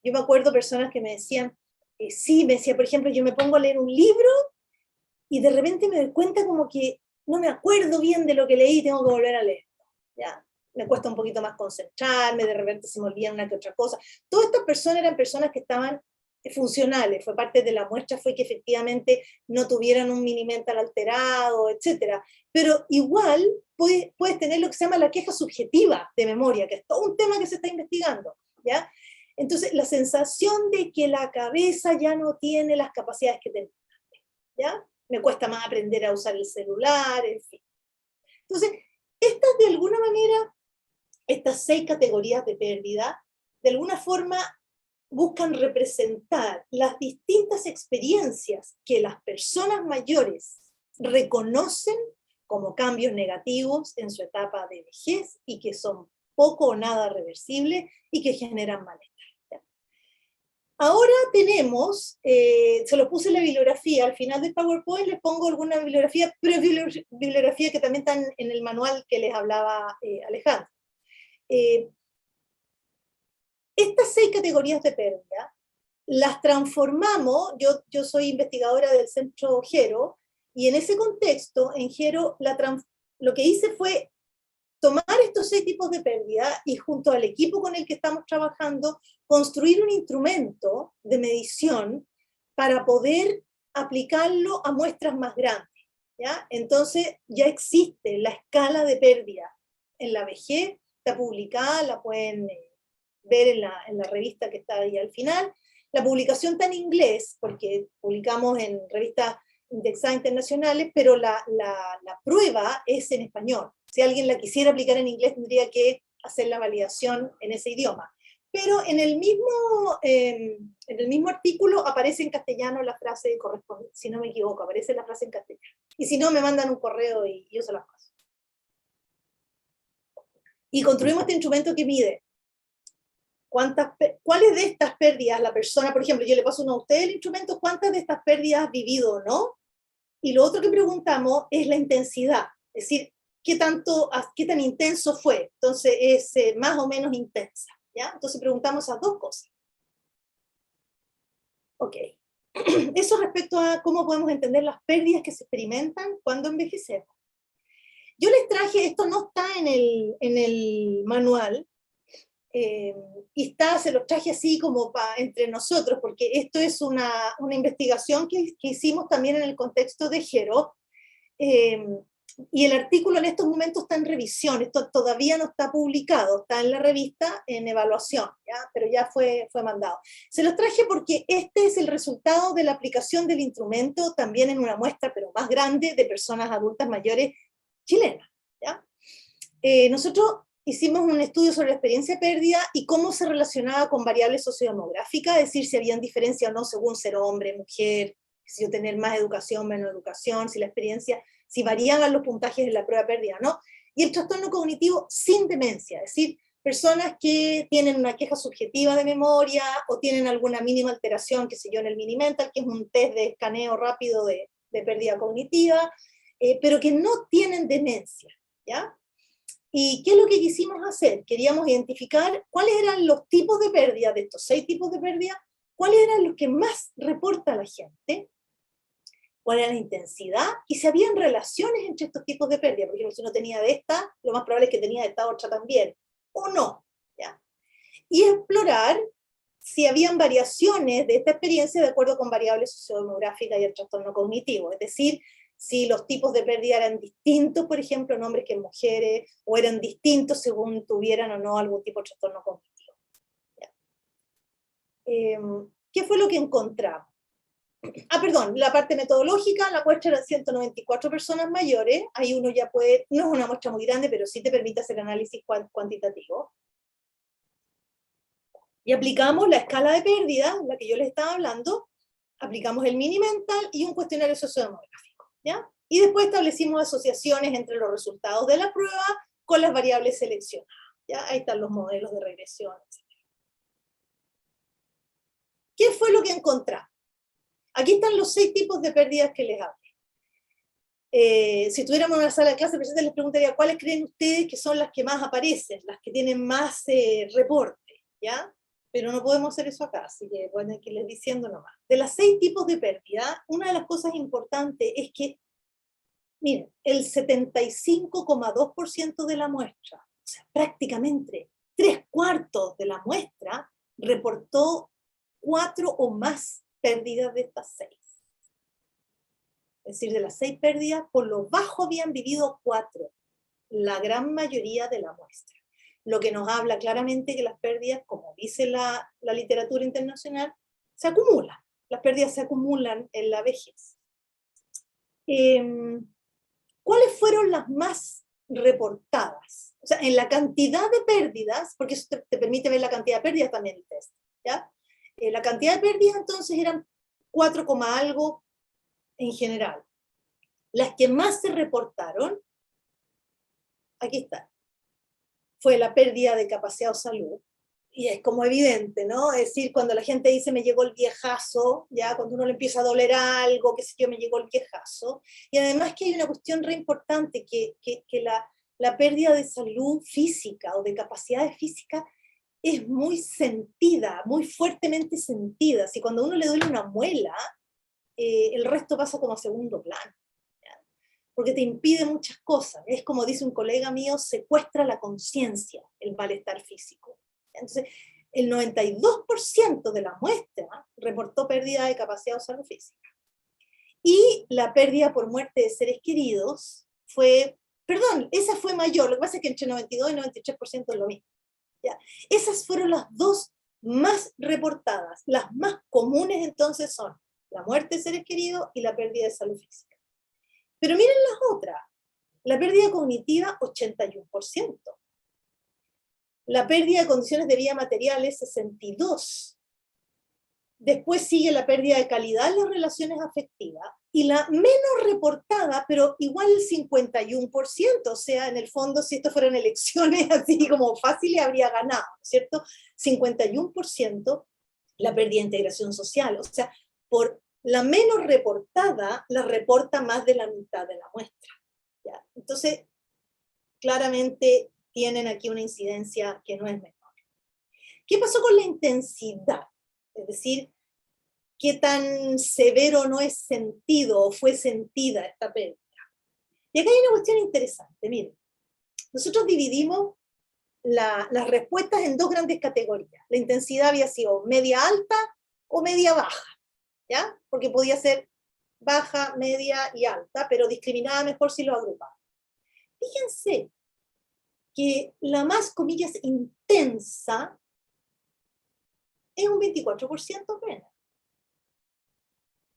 Yo me acuerdo personas que me decían, sí, me decía, por ejemplo, yo me pongo a leer un libro y de repente me doy cuenta como que no me acuerdo bien de lo que leí y tengo que volver a leer. ¿Ya? Me cuesta un poquito más concentrarme, de repente se me olvida una que otra cosa. Todas estas personas eran personas que estaban funcionales, fue parte de la muestra, fue que efectivamente no tuvieran un mini mental alterado, etc. Pero igual puedes tener lo que se llama la queja subjetiva de memoria, que es todo un tema que se está investigando, ¿ya? Entonces, la sensación de que la cabeza ya no tiene las capacidades que tenía, ¿ya? Me cuesta más aprender a usar el celular, en fin. Entonces, estas de alguna manera, estas 6 categorías de pérdida, de alguna forma buscan representar las distintas experiencias que las personas mayores reconocen como cambios negativos en su etapa de vejez y que son poco o nada reversibles y que generan malestar. Ahora tenemos, se lo puse en la bibliografía, al final del PowerPoint les pongo alguna bibliografía, pero bibliografía que también están en el manual que les hablaba Alejandro. Estas 6 categorías de pérdida las transformamos, yo soy investigadora del Centro Gero, y en ese contexto, en Gero, lo que hice fue tomar estos 6 tipos de pérdida y junto al equipo con el que estamos trabajando, construir un instrumento de medición para poder aplicarlo a muestras más grandes, ¿ya? Entonces ya existe la escala de pérdida en la vejez, está publicada, la pueden ver en la revista que está ahí al final. La publicación está en inglés, porque publicamos en revistas indexadas internacionales, pero la prueba es en español. Si alguien la quisiera aplicar en inglés, tendría que hacer la validación en ese idioma. Pero en el mismo artículo aparece en castellano la frase correspondiente, si no me equivoco, aparece la frase en castellano. Y si no, me mandan un correo y yo se las paso. Y construimos este instrumento que mide cuáles de estas pérdidas la persona, por ejemplo, yo le paso a usted el instrumento, cuántas de estas pérdidas ha vivido o no, y lo otro que preguntamos es la intensidad, es decir, qué tan intenso fue, entonces es más o menos intensa, ¿ya? Entonces preguntamos esas 2 cosas. Ok, eso respecto a cómo podemos entender las pérdidas que se experimentan cuando envejecemos. Yo les traje, esto no está en el manual, y se los traje así como entre nosotros, porque esto es una investigación que hicimos también en el contexto de Gero, y el artículo en estos momentos está en revisión, esto todavía no está publicado, está en la revista en evaluación, ¿ya? Pero ya fue mandado. Se los traje porque este es el resultado de la aplicación del instrumento también en una muestra, pero más grande, de personas adultas mayores chilenas, ¿ya? Nosotros hicimos un estudio sobre la experiencia de pérdida y cómo se relacionaba con variables sociodemográficas, es decir, si habían diferencia o no según ser hombre, mujer, si yo tener más educación, menos educación, si la experiencia, si variaban los puntajes de la prueba de pérdida, ¿no? Y el trastorno cognitivo sin demencia, es decir, personas que tienen una queja subjetiva de memoria o tienen alguna mínima alteración, qué sé yo, en el mini mental, que es un test de escaneo rápido de pérdida cognitiva, pero que no tienen demencia, ¿ya? ¿Y qué es lo que quisimos hacer? Queríamos identificar cuáles eran los tipos de pérdida, de estos 6 tipos de pérdida, cuáles eran los que más reporta la gente, cuál era la intensidad, y si habían relaciones entre estos tipos de pérdida. Por ejemplo, si uno tenía de esta, lo más probable es que tenía de esta otra también, o no, ¿ya? Y explorar si habían variaciones de esta experiencia de acuerdo con variables sociodemográficas y el trastorno cognitivo, es decir, si los tipos de pérdida eran distintos, por ejemplo, en hombres que en mujeres, o eran distintos según tuvieran o no algún tipo de trastorno cognitivo. ¿Qué fue lo que encontramos? Perdón, la parte metodológica, la muestra era 194 personas mayores, ahí uno ya puede, no es una muestra muy grande, pero sí te permite hacer análisis cuantitativo. Y aplicamos la escala de pérdida, la que yo les estaba hablando, aplicamos el mini mental y un cuestionario sociodemográfico, ¿ya? Y después establecimos asociaciones entre los resultados de la prueba con las variables seleccionadas, ¿ya? Ahí están los modelos de regresión, etc. ¿Qué fue lo que encontramos? Aquí están los 6 tipos de pérdidas que les hablé. Si tuviéramos una sala de clase, les preguntaría cuáles creen ustedes que son las que más aparecen, las que tienen más reporte, ¿ya? Pero no podemos hacer eso acá, así que pueden que les diciendo nomás. De las 6 tipos de pérdida, una de las cosas importantes es que, miren, el 75,2% de la muestra, o sea, prácticamente 3/4 de la muestra, reportó 4 o más pérdidas de estas 6. Es decir, de las 6 pérdidas, por lo bajo habían vivido 4, la gran mayoría de la muestra. Lo que nos habla claramente que las pérdidas, como dice la literatura internacional, se acumulan. Las pérdidas se acumulan en la vejez. ¿Cuáles fueron las más reportadas? O sea, en la cantidad de pérdidas, porque eso te permite ver la cantidad de pérdidas también en el test, ¿ya? La cantidad de pérdidas entonces eran 4, algo en general. Las que más se reportaron, aquí está, fue la pérdida de capacidad o salud, y es como evidente, ¿no? Es decir, cuando la gente dice me llegó el viejazo, ya cuando uno le empieza a doler algo, qué sé yo, me llegó el viejazo, y además que hay una cuestión re importante, que la pérdida de salud física o de capacidades físicas es muy sentida, muy fuertemente sentida. Si cuando a uno le duele una muela, el resto pasa como a segundo plano, porque te impide muchas cosas. Es como dice un colega mío, secuestra la conciencia el malestar físico. Entonces, el 92% de la muestra reportó pérdida de capacidad o salud física. Y la pérdida por muerte de seres queridos fue, perdón, esa fue mayor, lo que pasa es que entre 92 y 93% es lo mismo. ¿Ya? Esas fueron las 2 más reportadas. Las más comunes entonces son la muerte de seres queridos y la pérdida de salud física. Pero miren las otras. La pérdida cognitiva, 81%. La pérdida de condiciones de vida materiales, 62%. Después sigue la pérdida de calidad en las relaciones afectivas. Y la menos reportada, pero igual el 51%. O sea, en el fondo, si esto fueran elecciones así como fáciles, habría ganado, ¿cierto? 51%, la pérdida de integración social. O sea, por la menos reportada, la reporta más de la mitad de la muestra. ¿Ya? Entonces, claramente tienen aquí una incidencia que no es menor. ¿Qué pasó con la intensidad? Es decir, ¿qué tan severo no es sentido o fue sentida esta pérdida? Y acá hay una cuestión interesante. Miren, nosotros dividimos las respuestas en 2 grandes categorías. La intensidad había sido media alta o media baja, ¿ya? Porque podía ser baja, media y alta, pero discriminaba mejor si lo agrupaba. Fíjense que la más, comillas, intensa es un 24% menos.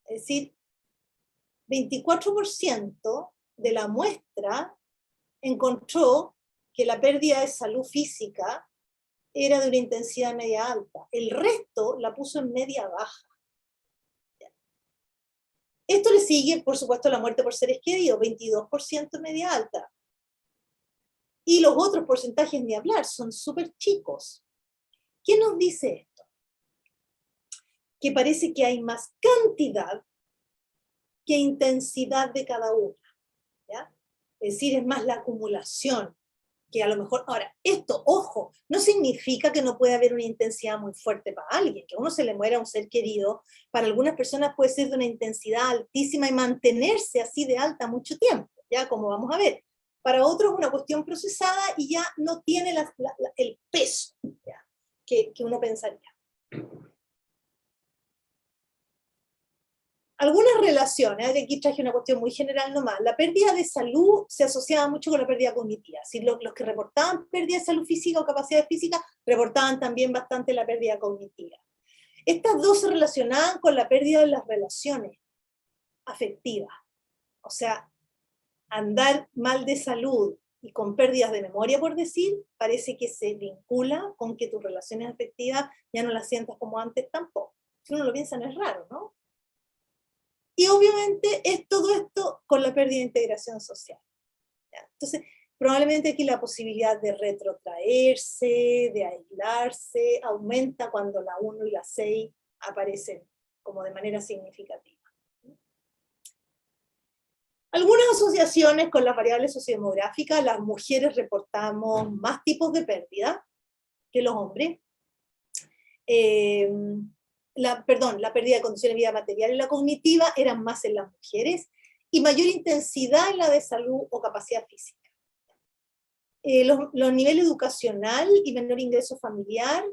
Es decir, 24% de la muestra encontró que la pérdida de salud física era de una intensidad media alta. El resto la puso en media baja. Esto le sigue, por supuesto, la muerte por seres queridos, 22% media alta. Y los otros porcentajes ni hablar, son súper chicos. ¿Qué nos dice esto? Que parece que hay más cantidad que intensidad de cada una. ¿Ya? Es decir, es más la acumulación, que a lo mejor, ahora, esto, ojo, no significa que no pueda haber una intensidad muy fuerte para alguien, que a uno se le muera un ser querido, para algunas personas puede ser de una intensidad altísima y mantenerse así de alta mucho tiempo, ya como vamos a ver. Para otros es una cuestión procesada y ya no tiene el peso, ¿ya? Que uno pensaría. Algunas relaciones, aquí traje una cuestión muy general nomás, la pérdida de salud se asociaba mucho con la pérdida cognitiva. Si los que reportaban pérdida de salud física o capacidades físicas, reportaban también bastante la pérdida cognitiva. Estas 2 se relacionaban con la pérdida de las relaciones afectivas. O sea, andar mal de salud y con pérdidas de memoria, por decir, parece que se vincula con que tus relaciones afectivas ya no las sientas como antes tampoco. Si uno lo piensa, no es raro, ¿no? Y obviamente es todo esto con la pérdida de integración social. ¿Ya? Entonces, probablemente aquí la posibilidad de retrotraerse, de aislarse, aumenta cuando la 1 y la 6 aparecen como de manera significativa. Algunas asociaciones con las variables sociodemográficas, las mujeres reportamos más tipos de pérdida que los hombres. La pérdida de condiciones de vida material y la cognitiva eran más en las mujeres, y mayor intensidad en la de salud o capacidad física. Los niveles educacional y menor ingreso familiar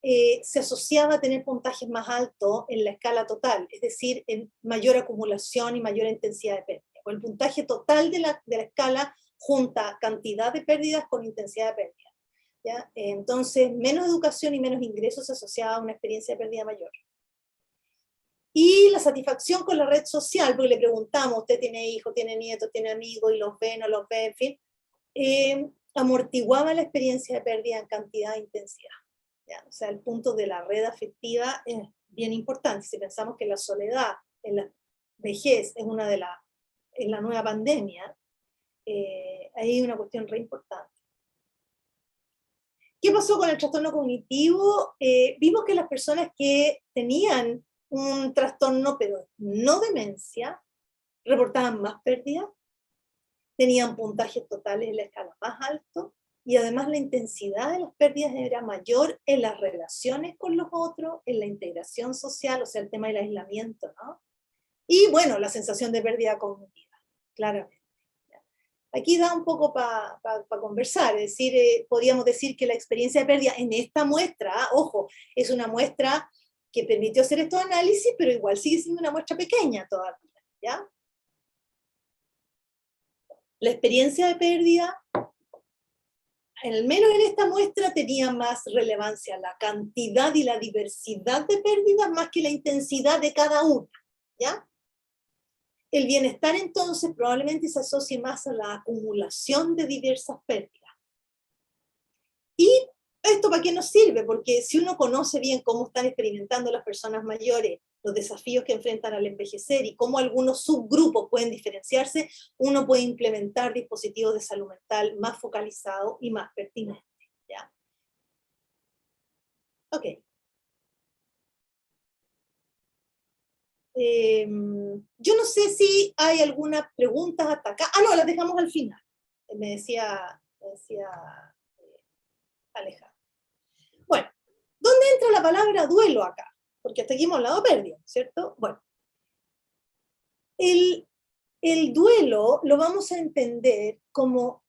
se asociaba a tener puntajes más altos en la escala total, es decir, en mayor acumulación y mayor intensidad de pérdida. O el puntaje total de la escala junta cantidad de pérdidas con intensidad de pérdida. ¿Ya? Entonces, menos educación y menos ingresos se asociaba a una experiencia de pérdida mayor. Y la satisfacción con la red social, porque le preguntamos, ¿usted tiene hijos, tiene nietos, tiene amigos, y los ve, no los ve, en fin, amortiguaba la experiencia de pérdida en cantidad e intensidad. ¿Ya? O sea, el punto de la red afectiva es bien importante. Si pensamos que la soledad en la vejez es una de en la nueva pandemia, ahí hay una cuestión re importante. ¿Qué pasó con el trastorno cognitivo? Vimos que las personas que tenían un trastorno, pero no demencia, reportaban más pérdidas, tenían puntajes totales en la escala más alto, y además la intensidad de las pérdidas era mayor en las relaciones con los otros, en la integración social, o sea, el tema del aislamiento, ¿no? Y bueno, la sensación de pérdida cognitiva, claramente. Aquí da un poco para conversar, es decir, podríamos decir que la experiencia de pérdida en esta muestra, ojo, es una muestra que permitió hacer estos análisis, pero igual sigue siendo una muestra pequeña todavía, ¿ya? La experiencia de pérdida, al menos en esta muestra, tenía más relevancia la cantidad y la diversidad de pérdidas más que la intensidad de cada una, ¿ya? El bienestar entonces probablemente se asocie más a la acumulación de diversas pérdidas. ¿Y esto para qué nos sirve? Porque si uno conoce bien cómo están experimentando las personas mayores, los desafíos que enfrentan al envejecer y cómo algunos subgrupos pueden diferenciarse, uno puede implementar dispositivos de salud mental más focalizados y más pertinentes. ¿Ya? Ok. Yo no sé si hay algunas preguntas hasta acá. Ah, no, las dejamos al final. Me decía Alejandro. Bueno, ¿dónde entra la palabra duelo acá? Porque hasta aquí hemos hablado de pérdida, ¿cierto? Bueno, el duelo lo vamos a entender como,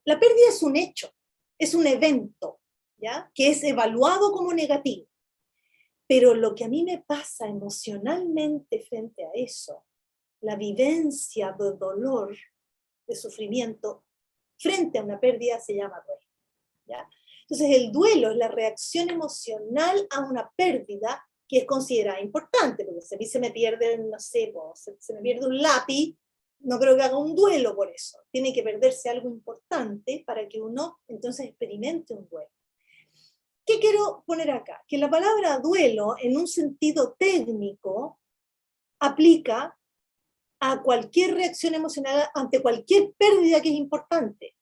la pérdida es un hecho, es un evento, ¿ya? Que es evaluado como negativo. Pero lo que a mí me pasa emocionalmente frente a eso, la vivencia de dolor, de sufrimiento, frente a una pérdida se llama duelo, ¿ya? Entonces el duelo es la reacción emocional a una pérdida que es considerada importante, porque si a mí se me pierde, no sé, se me pierde un lápiz, no creo que haga un duelo por eso. Tiene que perderse algo importante para que uno entonces experimente un duelo. ¿Qué quiero poner acá? Que la palabra duelo, en un sentido técnico, aplica a cualquier reacción emocional ante cualquier pérdida que es importante.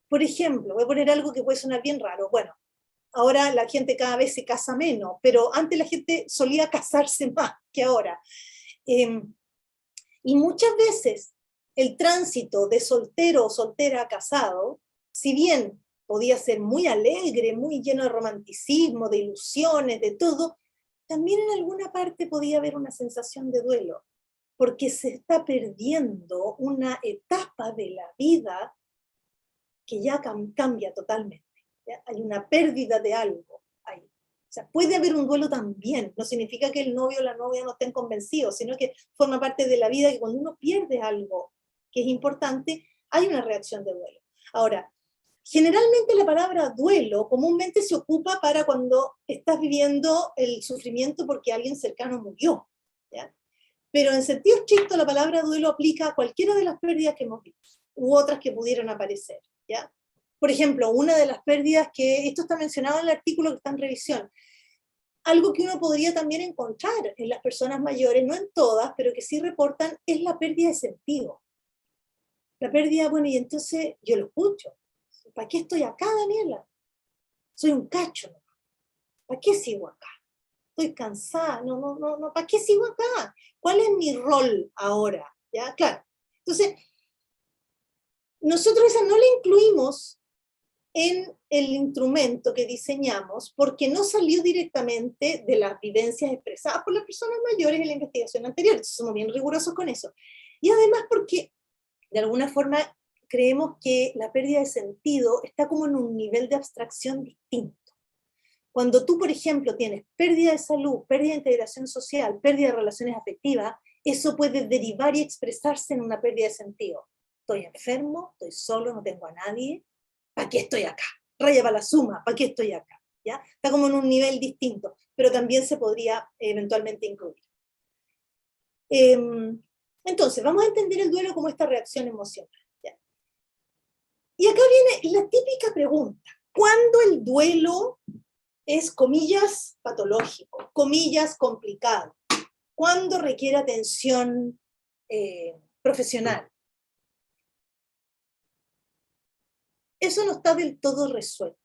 Por ejemplo, voy a poner algo que puede sonar bien raro. Bueno, ahora la gente cada vez se casa menos, pero antes la gente solía casarse más que ahora. Y muchas veces el tránsito de soltero o soltera a casado, si bien podía ser muy alegre, muy lleno de romanticismo, de ilusiones, de todo, también en alguna parte podía haber una sensación de duelo, porque se está perdiendo una etapa de la vida que ya cambia totalmente. ¿Ya? Hay una pérdida de algo ahí. O sea, puede haber un duelo también, no significa que el novio o la novia no estén convencidos, sino que forma parte de la vida, que cuando uno pierde algo que es importante, hay una reacción de duelo. Ahora, generalmente la palabra duelo comúnmente se ocupa para cuando estás viviendo el sufrimiento porque alguien cercano murió, ¿ya? Pero en sentido estricto la palabra duelo aplica a cualquiera de las pérdidas que hemos visto, u otras que pudieran aparecer, ¿ya? Por ejemplo, una de las pérdidas que, esto está mencionado en el artículo que está en revisión, algo que uno podría también encontrar en las personas mayores, no en todas, pero que sí reportan, es la pérdida de sentido. La pérdida, bueno, y entonces yo lo escucho. ¿Para qué estoy acá, Daniela? Soy un cacho, ¿no? ¿Para qué sigo acá? estoy cansada, no, ¿para qué sigo acá? ¿Cuál es mi rol ahora? ¿Ya? Claro. Entonces, nosotros esa no la incluimos en el instrumento que diseñamos porque no salió directamente de las vivencias expresadas por las personas mayores en la investigación anterior. Entonces somos bien rigurosos con eso. Y además porque, de alguna forma, creemos que la pérdida de sentido está como en un nivel de abstracción distinto. Cuando tú, por ejemplo, tienes pérdida de salud, pérdida de integración social, pérdida de relaciones afectivas, eso puede derivar y expresarse en una pérdida de sentido. Estoy enfermo, estoy solo, no tengo a nadie, ¿para qué estoy acá? Raya para la suma, ¿para qué estoy acá? ¿Ya? Está como en un nivel distinto, pero también se podría eventualmente incluir. Entonces, vamos a entender el duelo como esta reacción emocional. ¿Ya? Y acá viene la típica pregunta. ¿Cuándo el duelo es, comillas, patológico, comillas, complicado? ¿Cuándo requiere atención profesional? Eso no está del todo resuelto.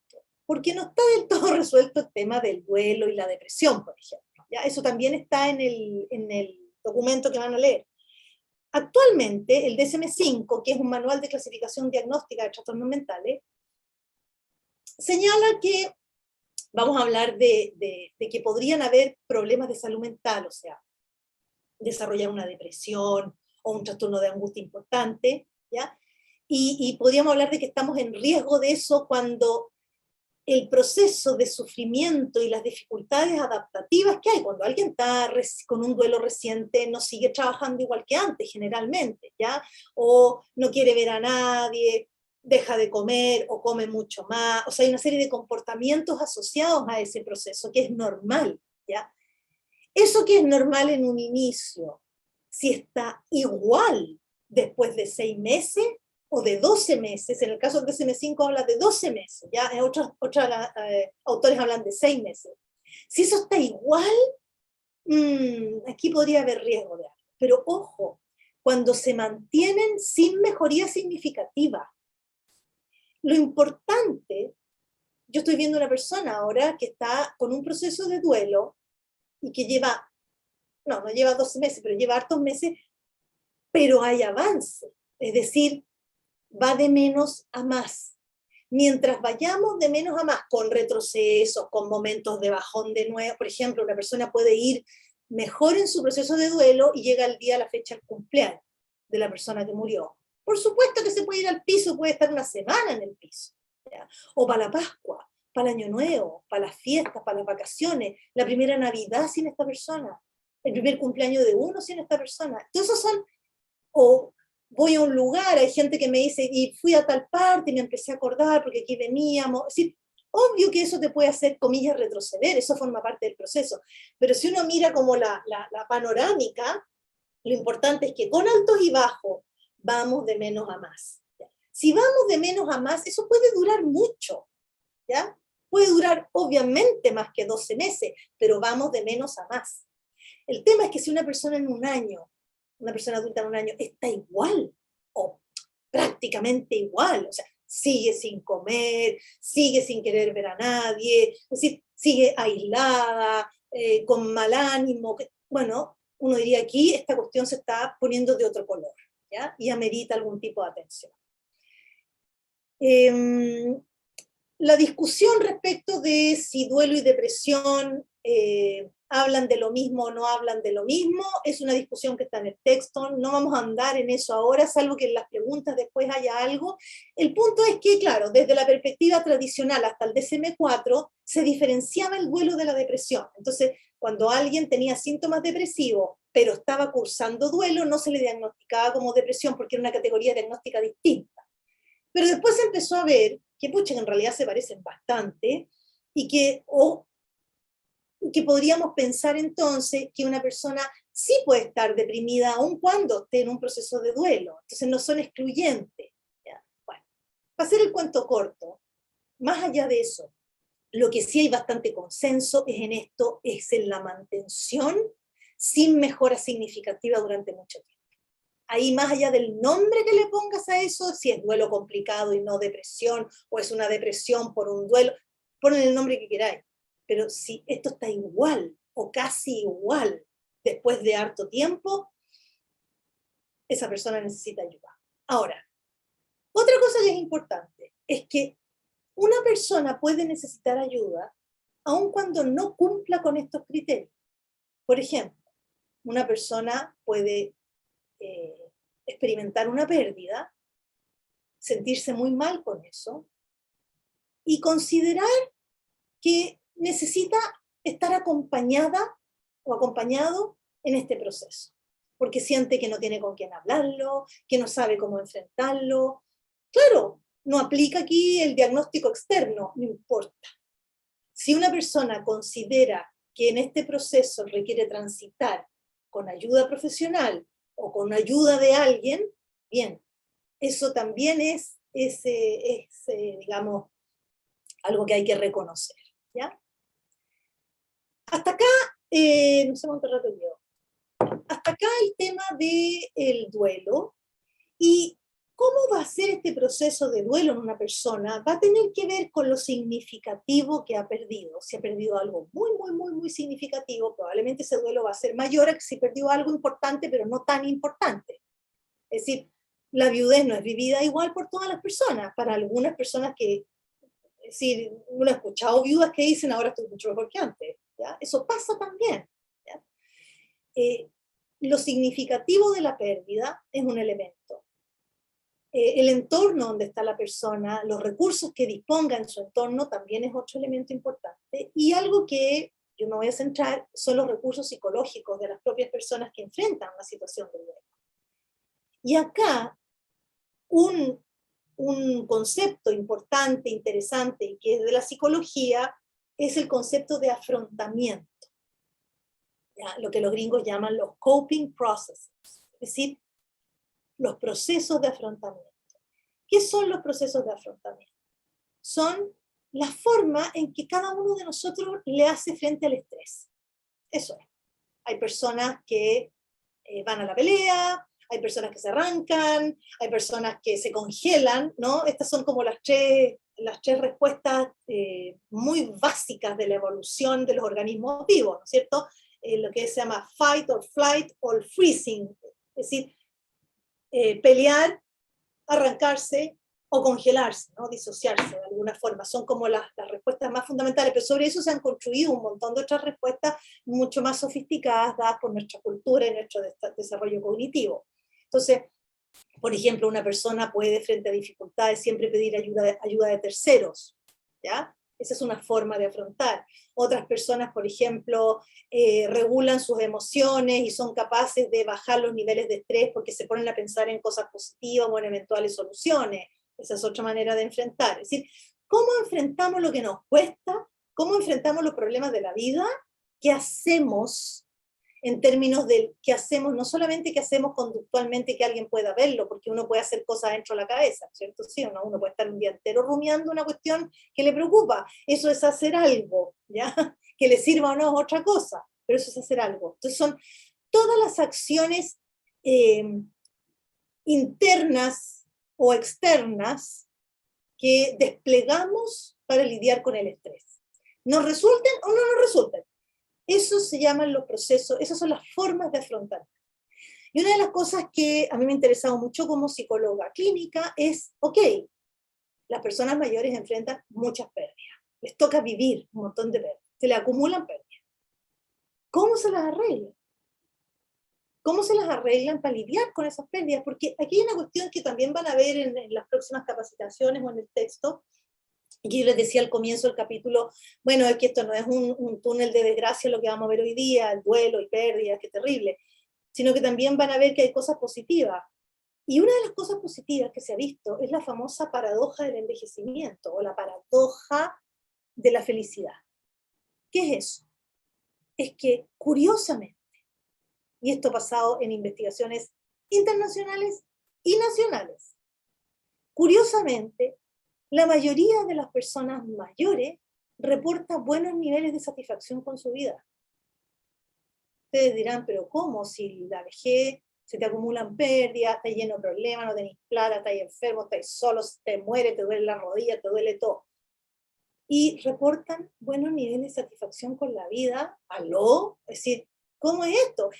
Porque no está del todo resuelto el tema del duelo y la depresión, por ejemplo. ¿Ya? Eso también está en el documento que van a leer. Actualmente, el DSM-5, que es un manual de clasificación diagnóstica de trastornos mentales, señala que vamos a hablar de que podrían haber problemas de salud mental, o sea, desarrollar una depresión o un trastorno de angustia importante, ¿ya? Y podríamos hablar de que estamos en riesgo de eso cuando el proceso de sufrimiento y las dificultades adaptativas que hay, cuando alguien está con un duelo reciente, no sigue trabajando igual que antes, generalmente, ¿ya? O no quiere ver a nadie, deja de comer o come mucho más, o sea, hay una serie de comportamientos asociados a ese proceso que es normal, ¿ya? Eso que es normal en un inicio, si está igual después de 6 meses o de 12 meses, en el caso del DSM-5 habla de 12 meses, ya otros autores hablan de 6 meses. Si eso está igual, aquí podría haber riesgo de algo. Pero ojo, cuando se mantienen sin mejoría significativa, lo importante, yo estoy viendo una persona ahora que está con un proceso de duelo y que lleva, no lleva 12 meses, pero lleva hartos meses, pero hay avance. Es decir, va de menos a más. Mientras vayamos de menos a más, con retrocesos, con momentos de bajón de nuevo, por ejemplo, una persona puede ir mejor en su proceso de duelo y llega el día, la fecha del cumpleaños de la persona que murió. Por supuesto que se puede ir al piso, puede estar una semana en el piso, ¿ya? O para la Pascua, para el Año Nuevo, para las fiestas, para las vacaciones, la primera Navidad sin esta persona, el primer cumpleaños de uno sin esta persona. Todos esos son, o voy a un lugar, hay gente que me dice, y fui a tal parte, y me empecé a acordar porque aquí veníamos. Es decir, obvio que eso te puede hacer, comillas, retroceder, eso forma parte del proceso. Pero si uno mira como la panorámica, lo importante es que con altos y bajos vamos de menos a más. ¿Ya? Si vamos de menos a más, eso puede durar mucho, ¿ya? Puede durar obviamente más que 12 meses, pero vamos de menos a más. El tema es que si una persona en un año, una persona adulta en un año, está igual o prácticamente igual, o sea, sigue sin comer, sigue sin querer ver a nadie, es decir, sigue aislada, con mal ánimo, bueno, uno diría aquí, esta cuestión se está poniendo de otro color, ¿ya? Y amerita algún tipo de atención. La discusión respecto de si duelo y depresión hablan de lo mismo o no hablan de lo mismo, es una discusión que está en el texto, no vamos a andar en eso ahora, salvo que en las preguntas después haya algo. El punto es que, claro, desde la perspectiva tradicional hasta el DSM-4 se diferenciaba el duelo de la depresión. Entonces, cuando alguien tenía síntomas depresivos, pero estaba cursando duelo, no se le diagnosticaba como depresión porque era una categoría diagnóstica distinta. Pero después se empezó a ver que, pucha, en realidad se parecen bastante y que podríamos pensar entonces que una persona sí puede estar deprimida aun cuando esté en un proceso de duelo. Entonces no son excluyentes. ¿Ya? Bueno, para hacer el cuento corto, más allá de eso, lo que sí hay bastante consenso es en esto, es en la mantención sin mejora significativa durante mucho tiempo. Ahí más allá del nombre que le pongas a eso, si es duelo complicado y no depresión, o es una depresión por un duelo, ponen el nombre que queráis. Pero si esto está igual o casi igual después de harto tiempo, esa persona necesita ayuda. Ahora, otra cosa que es importante es que una persona puede necesitar ayuda aun cuando no cumpla con estos criterios. Por ejemplo, una persona puede experimentar una pérdida, sentirse muy mal con eso, y considerar que necesita estar acompañada o acompañado en este proceso, porque siente que no tiene con quién hablarlo, que no sabe cómo enfrentarlo. Claro, no aplica aquí el diagnóstico externo, no importa. Si una persona considera que en este proceso requiere transitar con ayuda profesional o con ayuda de alguien, bien, eso también es digamos, algo que hay que reconocer, ¿ya? Hasta acá, no sé cuánto rato llevo, hasta acá el tema del duelo, y cómo va a ser este proceso de duelo en una persona va a tener que ver con lo significativo que ha perdido. Si ha perdido algo muy significativo, probablemente ese duelo va a ser mayor a que si perdió algo importante, pero no tan importante. Es decir, la viudez no es vivida igual por todas las personas. Para algunas personas que, es decir, uno ha escuchado viudas que dicen ahora estoy mucho mejor que antes, ¿ya? Eso pasa también, ¿ya? Lo significativo de la pérdida es un elemento. El entorno donde está la persona, los recursos que disponga en su entorno también es otro elemento importante. Y algo que yo me voy a centrar son los recursos psicológicos de las propias personas que enfrentan una situación de duelo. Y acá un concepto importante, interesante, y que es de la psicología, es el concepto de afrontamiento. ¿Ya? Lo que los gringos llaman los coping processes, es decir, los procesos de afrontamiento. ¿Qué son los procesos de afrontamiento? Son la forma en que cada uno de nosotros le hace frente al estrés. Eso es. Hay personas que van a la pelea, hay personas que se arrancan, hay personas que se congelan, ¿no? Estas son como las tres respuestas muy básicas de la evolución de los organismos vivos, ¿no es cierto? Lo que se llama fight or flight or freezing, es decir, pelear, arrancarse o congelarse, ¿no? Disociarse de alguna forma. Son como las respuestas más fundamentales, pero sobre eso se han construido un montón de otras respuestas mucho más sofisticadas, dadas por nuestra cultura y nuestro desarrollo cognitivo. Entonces, por ejemplo, una persona puede, frente a dificultades, siempre pedir ayuda de terceros, ¿ya? Esa es una forma de afrontar. Otras personas, por ejemplo, regulan sus emociones y son capaces de bajar los niveles de estrés porque se ponen a pensar en cosas positivas o en eventuales soluciones. Esa es otra manera de enfrentar. Es decir, ¿cómo enfrentamos lo que nos cuesta? ¿Cómo enfrentamos los problemas de la vida? ¿Qué hacemos en términos de qué hacemos? No solamente qué hacemos conductualmente que alguien pueda verlo, porque uno puede hacer cosas dentro de la cabeza, ¿cierto? Sí, uno puede estar un día entero rumiando una cuestión que le preocupa. Eso es hacer algo, ¿ya? Que le sirva o no es otra cosa, pero eso es hacer algo. Entonces son todas las acciones internas o externas que desplegamos para lidiar con el estrés. ¿Nos resulten o no nos resulten? Eso se llaman los procesos, esas son las formas de afrontar. Y una de las cosas que a mí me ha interesado mucho como psicóloga clínica es, ok, las personas mayores enfrentan muchas pérdidas, les toca vivir un montón de pérdidas, se les acumulan pérdidas. ¿Cómo se las arreglan? ¿Cómo se las arreglan para lidiar con esas pérdidas? Porque aquí hay una cuestión que también van a ver en las próximas capacitaciones o en el texto, y que yo les decía al comienzo del capítulo, bueno, es que esto no es un túnel de desgracia lo que vamos a ver hoy día, el duelo y pérdidas, qué terrible, sino que también van a ver que hay cosas positivas. Y una de las cosas positivas que se ha visto es la famosa paradoja del envejecimiento, o la paradoja de la felicidad. ¿Qué es eso? Es que, curiosamente, y esto ha pasado en investigaciones internacionales y nacionales, curiosamente, la mayoría de las personas mayores reporta buenos niveles de satisfacción con su vida. Ustedes dirán, pero ¿cómo? Si la vejez, se te acumulan pérdidas, estás lleno de problemas, no tenés plata, estás enfermo, estás solo, te mueres, te duele la rodilla, te duele todo. y reportan buenos niveles de satisfacción con la vida. ¿Aló? Es decir, ¿cómo es esto?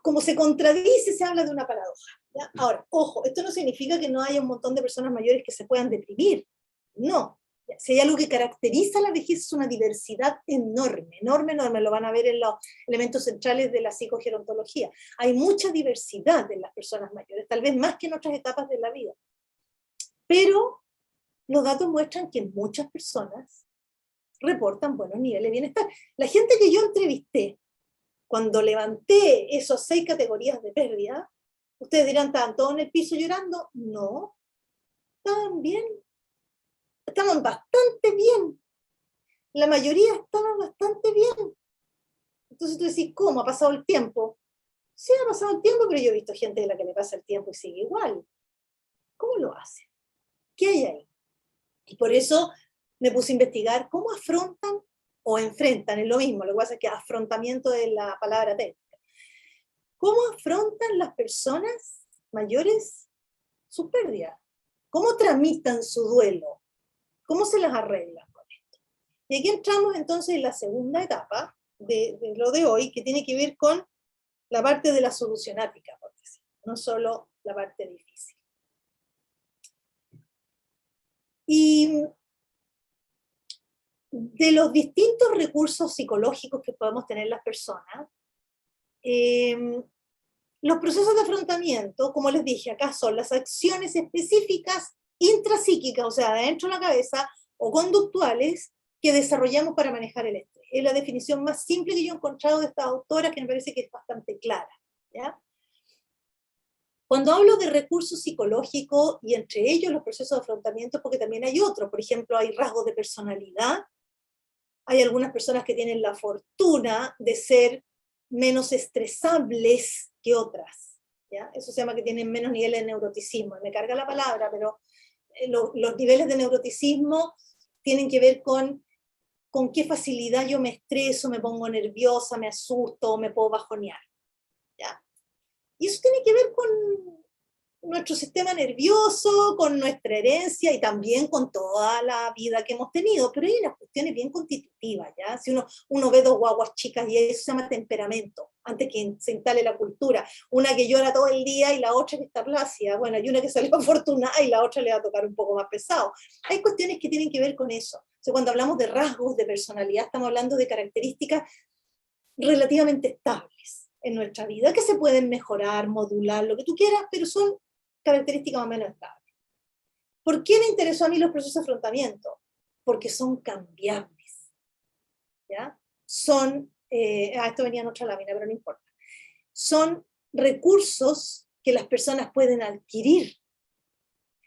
Como se contradice, se habla de una paradoja. ¿Ya? Ahora, ojo, esto no significa que no haya un montón de personas mayores que se puedan deprimir. No. Si hay algo que caracteriza la vejez es una diversidad enorme, enorme, enorme. Lo van a ver en los elementos centrales de la psicogerontología. Hay mucha diversidad en las personas mayores, tal vez más que en otras etapas de la vida. Pero los datos muestran que muchas personas reportan buenos niveles de bienestar. La gente que yo entrevisté, cuando levanté esos 6 categorías de pérdida, ustedes dirán, ¿estaban todos en el piso llorando? No, estaban bien, estaban bastante bien. La mayoría estaba bastante bien. Entonces tú decís, ¿cómo? ¿Ha pasado el tiempo? Sí, ha pasado el tiempo, pero yo he visto gente de la que le pasa el tiempo y sigue igual. ¿Cómo lo hace? ¿Qué hay ahí? Y por eso me puse a investigar cómo afrontan o enfrentan, es lo mismo, lo que pasa es que afrontamiento es la palabra técnica. ¿Cómo afrontan las personas mayores sus pérdidas? ¿Cómo tramitan su duelo? ¿Cómo se las arreglan con esto? Y aquí entramos entonces en la segunda etapa de lo de hoy, que tiene que ver con la parte de la solucionática, por decir, no solo la parte difícil. Y de los distintos recursos psicológicos que podemos tener las personas, los procesos de afrontamiento, como les dije, acá son las acciones específicas intrapsíquicas, o sea, de dentro de la cabeza, o conductuales, que desarrollamos para manejar el estrés. Es la definición más simple que yo he encontrado de estas autoras, que me parece que es bastante clara, ¿ya? Cuando hablo de recursos psicológicos, y entre ellos los procesos de afrontamiento, porque también hay otros, por ejemplo, hay rasgos de personalidad, hay algunas personas que tienen la fortuna de ser menos estresables que otras, ¿ya? Eso se llama que tienen menos niveles de neuroticismo. Me carga la palabra, pero los niveles de neuroticismo tienen que ver con qué facilidad yo me estreso, me pongo nerviosa, me asusto, me puedo bajonear, ¿ya? Y eso tiene que ver con nuestro sistema nervioso, con nuestra herencia y también con toda la vida que hemos tenido, pero hay unas cuestiones bien constitutivas, ¿ya? Si uno ve 2 guaguas chicas y eso se llama temperamento, antes que se instale la cultura, una que llora todo el día y la otra que está plácida, bueno, hay una que salió afortunada y la otra le va a tocar un poco más pesado. Hay cuestiones que tienen que ver con eso. O sea, cuando hablamos de rasgos de personalidad, estamos hablando de características relativamente estables en nuestra vida, que se pueden mejorar, modular, lo que tú quieras, pero son características más o menos estables. ¿Por qué me interesó a mí los procesos de afrontamiento? Porque son cambiables, ¿ya? Son, esto venía en otra lámina, pero no importa. Son recursos que las personas pueden adquirir.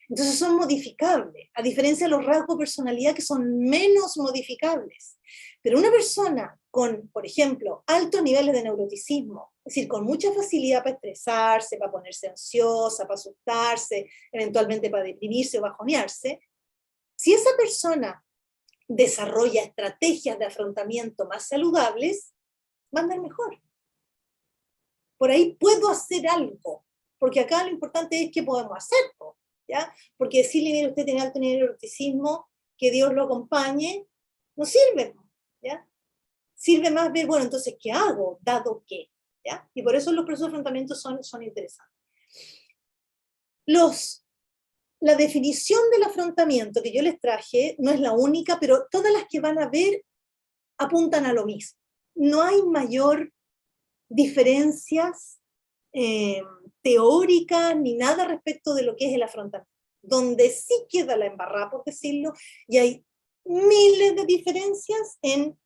Entonces son modificables, a diferencia de los rasgos de personalidad que son menos modificables. Pero una persona con, por ejemplo, altos niveles de neuroticismo, es decir, con mucha facilidad para estresarse, para ponerse ansiosa, para asustarse, eventualmente para deprimirse o bajonearse, si esa persona desarrolla estrategias de afrontamiento más saludables, va a andar mejor. Por ahí puedo hacer algo, porque acá lo importante es qué podemos hacer, ¿ya? Porque decirle, mire, usted tiene alto nivel de neuroticismo, que Dios lo acompañe, no sirve, ¿ya? Sirve más ver, bueno, entonces, ¿qué hago? Dado qué, ¿ya? Y por eso los procesos de afrontamiento son interesantes. La definición del afrontamiento que yo les traje no es la única, pero todas las que van a ver apuntan a lo mismo. No hay mayor diferencias teóricas ni nada respecto de lo que es el afrontamiento. Donde sí queda la embarrada, por decirlo, y hay miles de diferencias en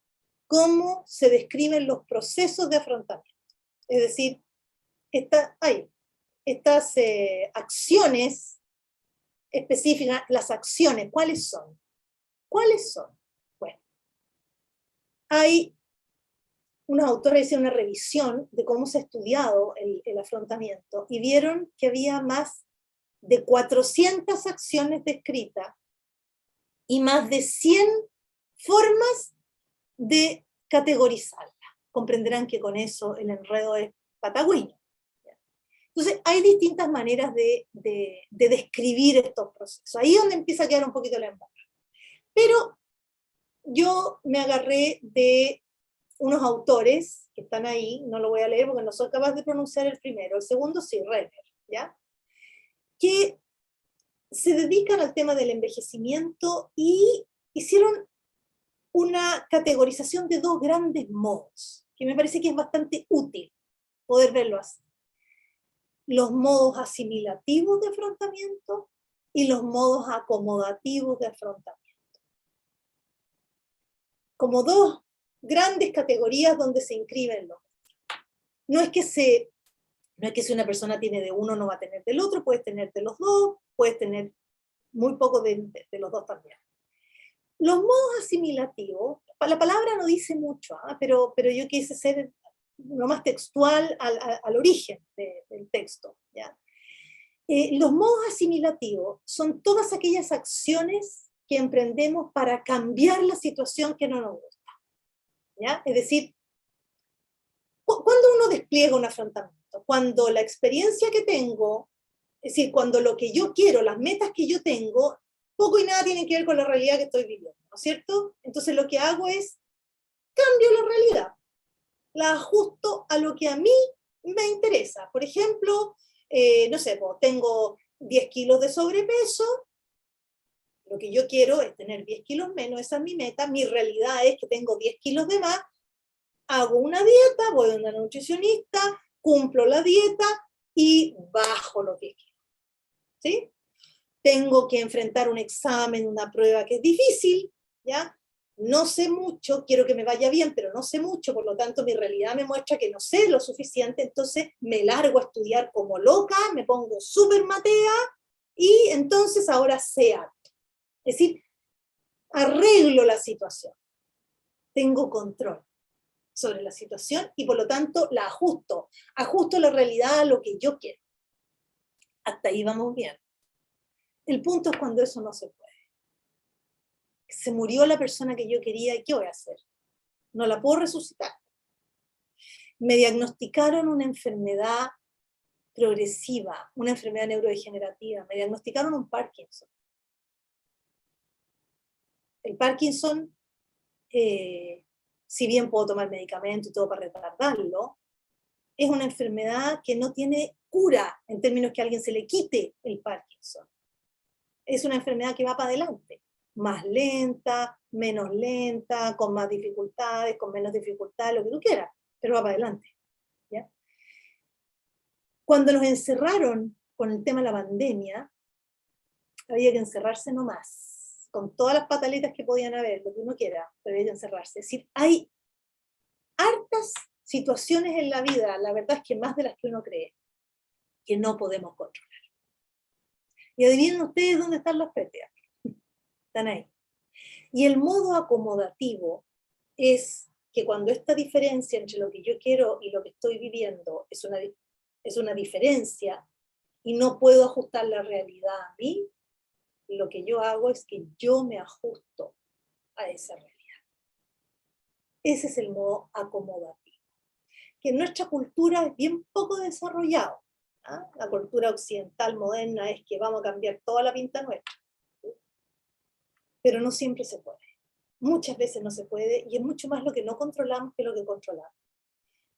cómo se describen los procesos de afrontamiento. Es decir, hay estas acciones específicas, las acciones, ¿cuáles son? ¿Cuáles son? Bueno, hay unos autores hicieron una revisión de cómo se ha estudiado el afrontamiento y vieron que había más de 400 acciones descritas y más de 100 formas de categorizarla. Comprenderán que con eso el enredo es patagüino. Entonces, hay distintas maneras de describir estos procesos. Ahí es donde empieza a quedar un poquito la embarrada. Pero yo me agarré de unos autores que están ahí, no lo voy a leer porque no soy capaz de pronunciar el primero, el segundo sí, Renner, ¿ya? Que se dedican al tema del envejecimiento y hicieron una categorización de dos grandes modos, que me parece que es bastante útil poder verlo así. Los modos asimilativos de afrontamiento y los modos acomodativos de afrontamiento. Como dos grandes categorías donde se inscriben los. No es que si una persona tiene de uno no va a tener del otro, puedes tener de los dos, puedes tener muy poco de los dos también. Los modos asimilativos, la palabra no dice mucho, pero yo quise ser lo más textual al origen del texto, ¿ya? Los modos asimilativos son todas aquellas acciones que emprendemos para cambiar la situación que no nos gusta, ¿ya? Es decir, ¿cuándo uno despliega un afrontamiento? Cuando la experiencia que tengo, es decir, cuando lo que yo quiero, las metas que yo tengo, poco y nada tienen que ver con la realidad que estoy viviendo, ¿no es cierto? Entonces lo que hago es, cambio la realidad, la ajusto a lo que a mí me interesa. Por ejemplo, no sé, tengo 10 kilos de sobrepeso, lo que yo quiero es tener 10 kilos menos, esa es mi meta, mi realidad es que tengo 10 kilos de más, hago una dieta, voy a una nutricionista, cumplo la dieta y bajo los 10 kilos, ¿sí? Tengo que enfrentar un examen, una prueba que es difícil, ¿ya? No sé mucho, quiero que me vaya bien, pero no sé mucho, por lo tanto mi realidad me muestra que no sé lo suficiente, entonces me largo a estudiar como loca, me pongo súper matea, y entonces ahora sé algo. Es decir, arreglo la situación, tengo control sobre la situación y por lo tanto la ajusto la realidad a lo que yo quiero. Hasta ahí vamos bien. El punto es cuando eso no se puede. Se murió la persona que yo quería, ¿y qué voy a hacer? No la puedo resucitar. Me diagnosticaron una enfermedad progresiva, una enfermedad neurodegenerativa, me diagnosticaron un Parkinson. El Parkinson, si bien puedo tomar medicamento y todo para retardarlo, es una enfermedad que no tiene cura en términos que a alguien se le quite el Parkinson. Es una enfermedad que va para adelante, más lenta, menos lenta, con más dificultades, con menos dificultades, lo que tú quieras, pero va para adelante, ¿ya? Cuando nos encerraron con el tema de la pandemia, había que encerrarse nomás, con todas las pataletas que podían haber, lo que uno quiera, pero había que encerrarse. Es decir, hay hartas situaciones en la vida, la verdad es que más de las que uno cree, que no podemos controlar. Y adivinen ustedes dónde están las pérdidas. Están ahí. Y el modo acomodativo es que cuando esta diferencia entre lo que yo quiero y lo que estoy viviendo es una diferencia y no puedo ajustar la realidad a mí, lo que yo hago es que yo me ajusto a esa realidad. Ese es el modo acomodativo, que en nuestra cultura es bien poco desarrollado. ¿Ah? La cultura occidental moderna es que vamos a cambiar toda la pinta nuestra. Pero no siempre se puede. Muchas veces no se puede, y es mucho más lo que no controlamos que lo que controlamos.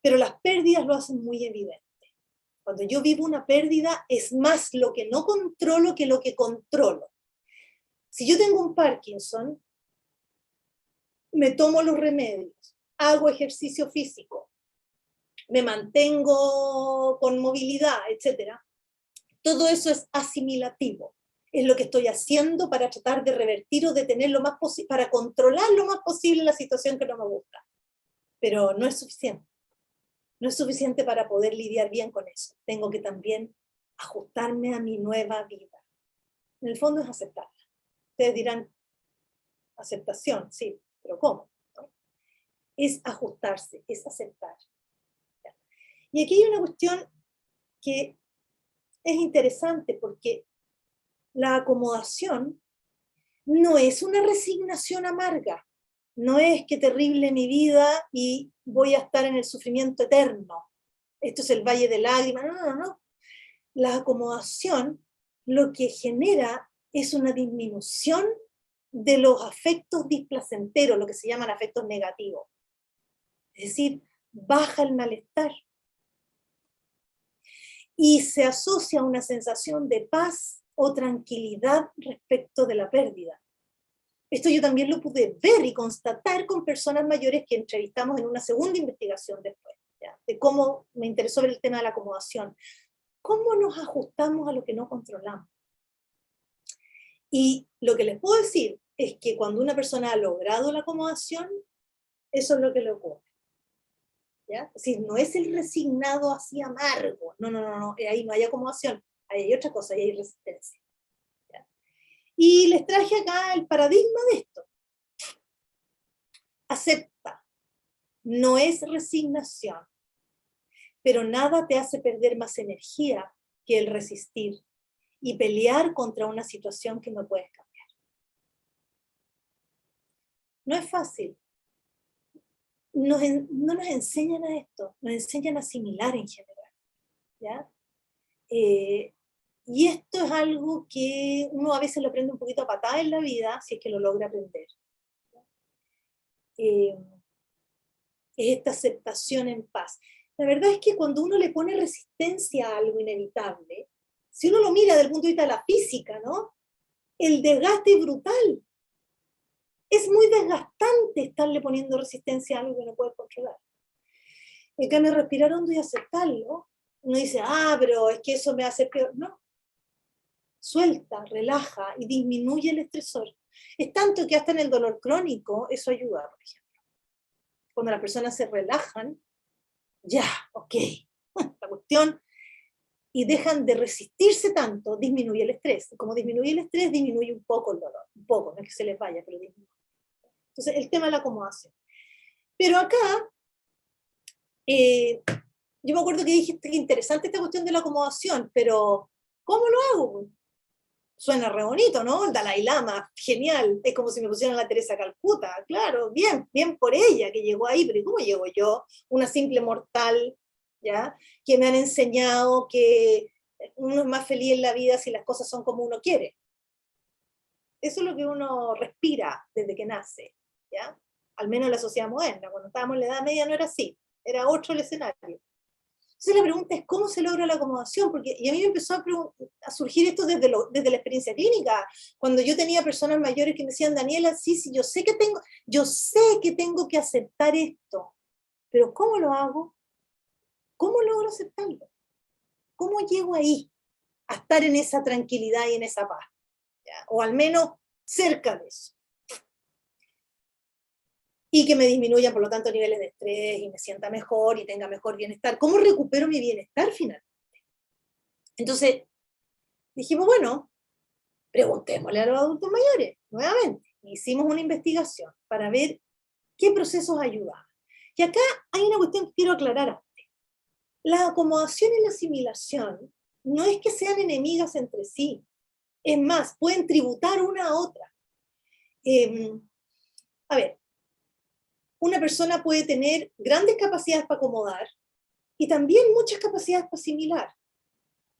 Pero las pérdidas lo hacen muy evidente. Cuando yo vivo una pérdida, es más lo que no controlo que lo que controlo. Si yo tengo un Parkinson, me tomo los remedios, hago ejercicio físico, me mantengo con movilidad, etc. Todo eso es asimilativo. Es lo que estoy haciendo para tratar de revertir o detener lo más posible, para controlar lo más posible la situación que no me gusta. Pero no es suficiente. No es suficiente para poder lidiar bien con eso. Tengo que también ajustarme a mi nueva vida. En el fondo es aceptarla. Ustedes dirán, aceptación, sí, pero ¿cómo? ¿No? Es ajustarse, es aceptar. Y aquí hay una cuestión que es interesante porque la acomodación no es una resignación amarga, no es que terrible mi vida y voy a estar en el sufrimiento eterno. Esto es el valle de lágrimas, no. La acomodación lo que genera es una disminución de los afectos displacenteros, lo que se llaman afectos negativos. Es decir, baja el malestar. Y se asocia a una sensación de paz o tranquilidad respecto de la pérdida. Esto yo también lo pude ver y constatar con personas mayores que entrevistamos en una segunda investigación después, ¿ya? De cómo me interesó ver el tema de la acomodación. ¿Cómo nos ajustamos a lo que no controlamos? Y lo que les puedo decir es que cuando una persona ha logrado la acomodación, eso es lo que le ocurre. ¿Ya? Es decir, no es el resignado así amargo, no, ahí no hay acomodación, ahí hay otra cosa, ahí hay resistencia. ¿Ya? Y les traje acá el paradigma de esto. Acepta, no es resignación, pero nada te hace perder más energía que el resistir y pelear contra una situación que no puedes cambiar. No es fácil. No nos enseñan a esto, nos enseñan a asimilar en general, ¿ya? Y esto es algo que uno a veces lo aprende un poquito a patada en la vida, si es que lo logra aprender. Es esta aceptación en paz. La verdad es que cuando uno le pone resistencia a algo inevitable, si uno lo mira desde el punto de vista de la física, ¿no? El desgaste es brutal. Es muy desgastante estarle poniendo resistencia a algo que no puedes controlar. En cambio, respirar hondo y aceptarlo, uno dice, pero es que eso me hace peor. No, suelta, relaja y disminuye el estresor. Es tanto que hasta en el dolor crónico eso ayuda, por ejemplo. Cuando las personas se relajan, ya, ok, la cuestión, y dejan de resistirse tanto, disminuye el estrés. Y como disminuye el estrés, disminuye un poco el dolor. Un poco, no es que se les vaya, pero disminuye. Entonces, el tema de la acomodación. Pero acá, yo me acuerdo que dije que interesante esta cuestión de la acomodación, pero ¿cómo lo hago? Suena re bonito, ¿no? El Dalai Lama, genial. Es como si me pusieran la Teresa Calcuta, claro, bien, bien por ella que llegó ahí, pero ¿cómo llego yo? Una simple mortal, ¿ya? Que me han enseñado que uno es más feliz en la vida si las cosas son como uno quiere. Eso es lo que uno respira desde que nace, ¿ya? Al menos en la sociedad moderna. Cuando estábamos en la Edad Media no era así, era otro el escenario. Entonces la pregunta es cómo se logra la acomodación, porque y a mí me empezó a surgir esto desde la experiencia clínica, cuando yo tenía personas mayores que me decían, Daniela, sí, yo sé que tengo que aceptar esto, pero ¿cómo lo hago? ¿Cómo logro aceptarlo? ¿Cómo llego ahí a estar en esa tranquilidad y en esa paz? ¿Ya? O al menos cerca de eso. Y que me disminuyan, por lo tanto, niveles de estrés y me sienta mejor y tenga mejor bienestar. ¿Cómo recupero mi bienestar finalmente? Entonces, dijimos, bueno, preguntémosle a los adultos mayores, nuevamente. Hicimos una investigación para ver qué procesos ayudaban. Y acá hay una cuestión que quiero aclarar antes. La acomodación y la asimilación no es que sean enemigas entre sí. Es más, pueden tributar una a otra. A ver, una persona puede tener grandes capacidades para acomodar y también muchas capacidades para asimilar.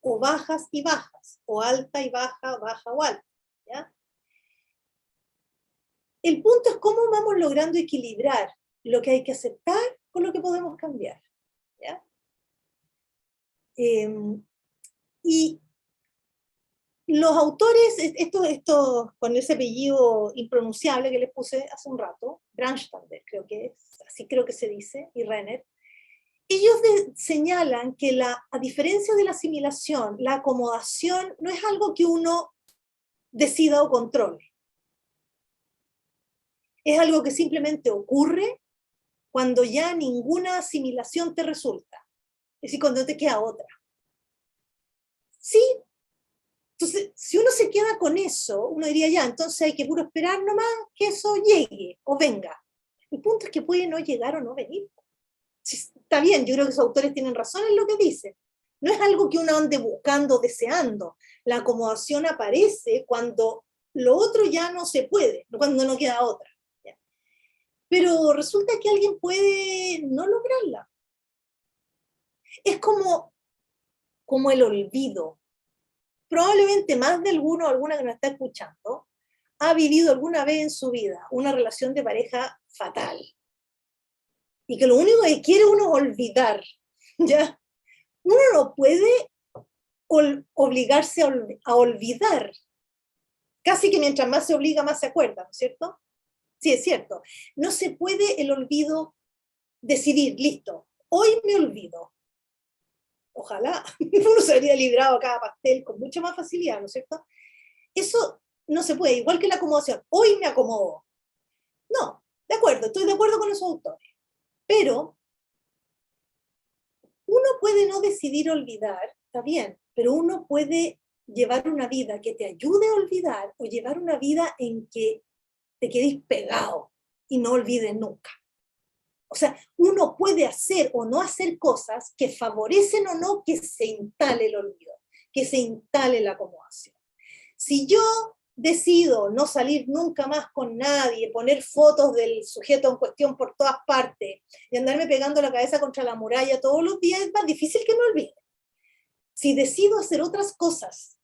O bajas y bajas, o alta y baja, baja o alta. ¿Ya? El punto es cómo vamos logrando equilibrar lo que hay que aceptar con lo que podemos cambiar. ¿Ya? Y los autores, estos con ese apellido impronunciable que les puse hace un rato, Brandstätter creo que es, así creo que se dice, y Renner, ellos señalan que a diferencia de la asimilación, la acomodación no es algo que uno decida o controle. Es algo que simplemente ocurre cuando ya ninguna asimilación te resulta. Es decir, cuando te queda otra. Sí, entonces, si uno se queda con eso, uno diría ya, entonces hay que puro esperar nomás que eso llegue o venga. El punto es que puede no llegar o no venir. Sí, está bien, yo creo que esos autores tienen razón en lo que dicen. No es algo que uno ande buscando, deseando. La acomodación aparece cuando lo otro ya no se puede, cuando no queda otra. ¿Ya? Pero resulta que alguien puede no lograrla. Es como el olvido. Probablemente más de alguno o alguna que nos está escuchando ha vivido alguna vez en su vida una relación de pareja fatal, y que lo único que quiere uno es olvidar, ¿ya? Uno no puede obligarse a olvidar. Casi que mientras más se obliga, más se acuerda, ¿no es cierto? Sí, es cierto. No se puede el olvido decidir, listo, hoy me olvido. Ojalá, uno se habría librado a cada pastel con mucha más facilidad, ¿no es cierto? Eso no se puede, igual que la acomodación. Hoy me acomodo. No, de acuerdo, estoy de acuerdo con los autores. Pero uno puede no decidir olvidar, está bien, pero uno puede llevar una vida que te ayude a olvidar o llevar una vida en que te quedes pegado y no olvides nunca. O sea, uno puede hacer o no hacer cosas que favorecen o no que se instale el olvido, que se instale la acomodación. Si yo decido no salir nunca más con nadie, poner fotos del sujeto en cuestión por todas partes y andarme pegando la cabeza contra la muralla todos los días, es más difícil que me olvide. Si decido hacer otras cosas,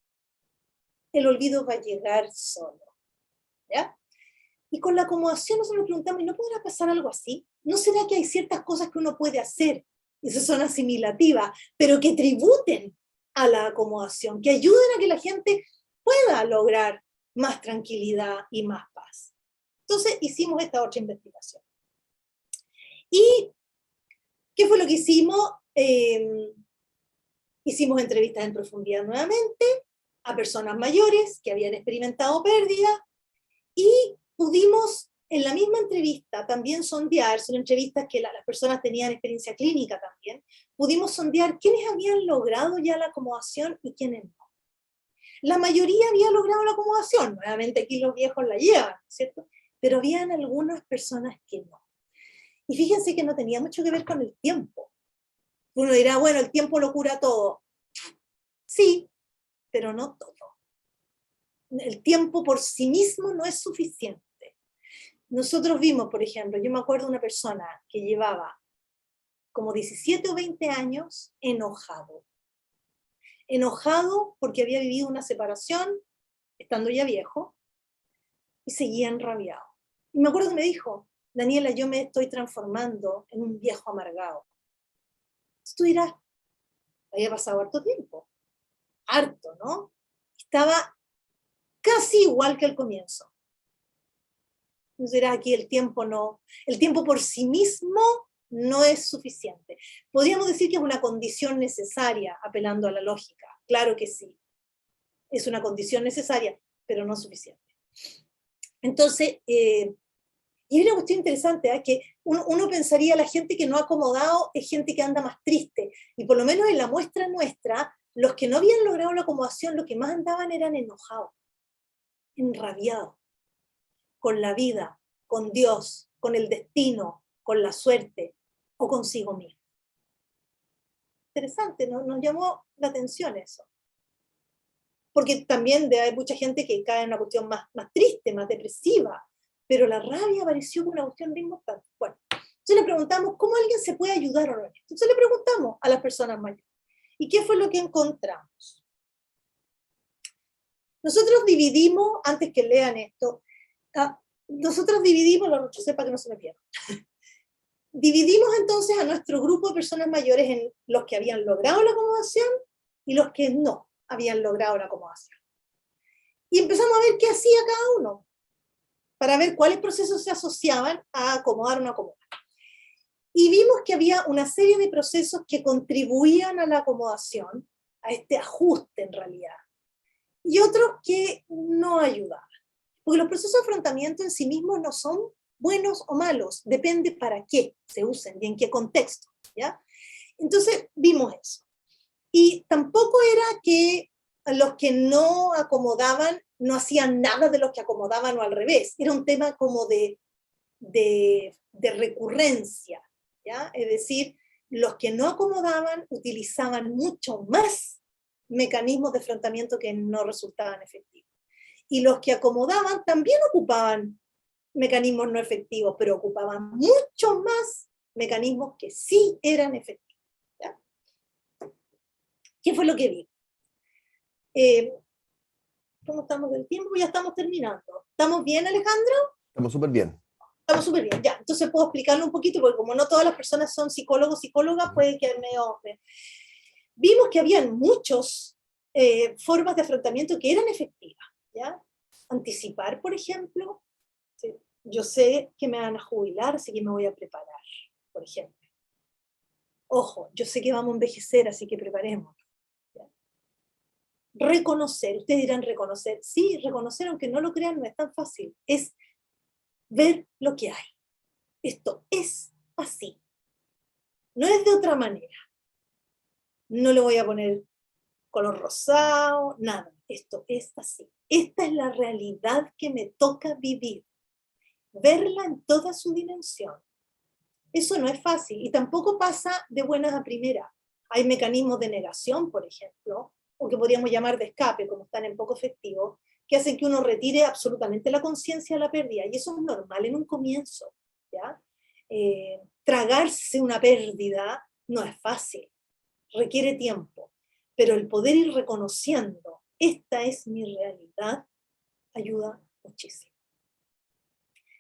el olvido va a llegar solo. ¿Ya? Y con la acomodación nosotros nos preguntamos, ¿y no podrá pasar algo así? ¿No será que hay ciertas cosas que uno puede hacer, y esas son asimilativas, pero que tributen a la acomodación, que ayuden a que la gente pueda lograr más tranquilidad y más paz? Entonces hicimos esta otra investigación. ¿Y qué fue lo que hicimos? Hicimos entrevistas en profundidad nuevamente a personas mayores que habían experimentado pérdida, y pudimos en la misma entrevista también sondear, son entrevistas que las personas tenían experiencia clínica también, pudimos sondear quiénes habían logrado ya la acomodación y quiénes no. La mayoría había logrado la acomodación, nuevamente aquí los viejos la llevan, ¿cierto? Pero habían algunas personas que no. Y fíjense que no tenía mucho que ver con el tiempo. Uno dirá, bueno, el tiempo lo cura todo. Sí, pero no todo. El tiempo por sí mismo no es suficiente. Nosotros vimos, por ejemplo, yo me acuerdo de una persona que llevaba como 17 o 20 años enojado. Enojado porque había vivido una separación, estando ya viejo, y seguía enrabiado. Y me acuerdo que me dijo, Daniela, yo me estoy transformando en un viejo amargado. Entonces tú dirás, había pasado harto tiempo. Harto, ¿no? Estaba casi igual que al comienzo. Entonces dirás, aquí el tiempo por sí mismo no es suficiente. Podríamos decir que es una condición necesaria, apelando a la lógica. Claro que sí. Es una condición necesaria, pero no suficiente. Entonces, y hay una cuestión interesante, ¿eh? Que uno pensaría la gente que no ha acomodado es gente que anda más triste. Y por lo menos en la muestra nuestra, los que no habían logrado la acomodación, lo que más andaban eran enojados, enrabiados, con la vida, con Dios, con el destino, con la suerte o consigo mismo. Interesante, ¿no? Nos llamó la atención eso. Porque también hay mucha gente que cae en una cuestión más triste, más depresiva, pero la rabia apareció como una cuestión bien importante. Bueno, entonces le preguntamos cómo alguien se puede ayudar o no. Entonces le preguntamos a las personas mayores. ¿Y qué fue lo que encontramos? Nosotros dividimos, antes que lean esto, nosotros dividimos, lo retrocé para que no se me pierda. Dividimos entonces a nuestro grupo de personas mayores en los que habían logrado la acomodación y los que no habían logrado la acomodación. Y empezamos a ver qué hacía cada uno, para ver cuáles procesos se asociaban a acomodar o no acomodar. Y vimos que había una serie de procesos que contribuían a la acomodación, a este ajuste en realidad, y otros que no ayudaban. Porque los procesos de afrontamiento en sí mismos no son buenos o malos, depende para qué se usen y en qué contexto, ¿ya? Entonces vimos eso. Y tampoco era que los que no acomodaban no hacían nada de los que acomodaban o al revés, era un tema como de recurrencia, ¿ya? Es decir, los que no acomodaban utilizaban mucho más mecanismos de afrontamiento que no resultaban efectivos. Y los que acomodaban también ocupaban mecanismos no efectivos, pero ocupaban mucho más mecanismos que sí eran efectivos. ¿Ya? ¿Qué fue lo que vi? ¿Cómo estamos del tiempo? Ya estamos terminando. ¿Estamos bien, Alejandro? Estamos súper bien. Estamos súper bien, ya. Entonces puedo explicarlo un poquito, porque como no todas las personas son psicólogos, psicólogas, puede quedar medio... Vimos que habían muchas formas de afrontamiento que eran efectivas, ¿ya? Anticipar, por ejemplo. ¿Sí? Yo sé que me van a jubilar, así que me voy a preparar, por ejemplo. Ojo, yo sé que vamos a envejecer, así que preparemos. ¿Ya? Reconocer, ustedes dirán reconocer. Sí, reconocer, aunque no lo crean, no es tan fácil. Es ver lo que hay. Esto es así. No es de otra manera. No le voy a poner color rosado, nada. Esto es así. Esta es la realidad que me toca vivir. Verla en toda su dimensión. Eso no es fácil y tampoco pasa de buenas a primeras. Hay mecanismos de negación, por ejemplo, o que podríamos llamar de escape, como están en poco efectivo, que hacen que uno retire absolutamente la conciencia de la pérdida, y eso es normal en un comienzo, ¿ya? Tragarse una pérdida no es fácil, requiere tiempo, pero el poder ir reconociendo, esta es mi realidad, ayuda muchísimo.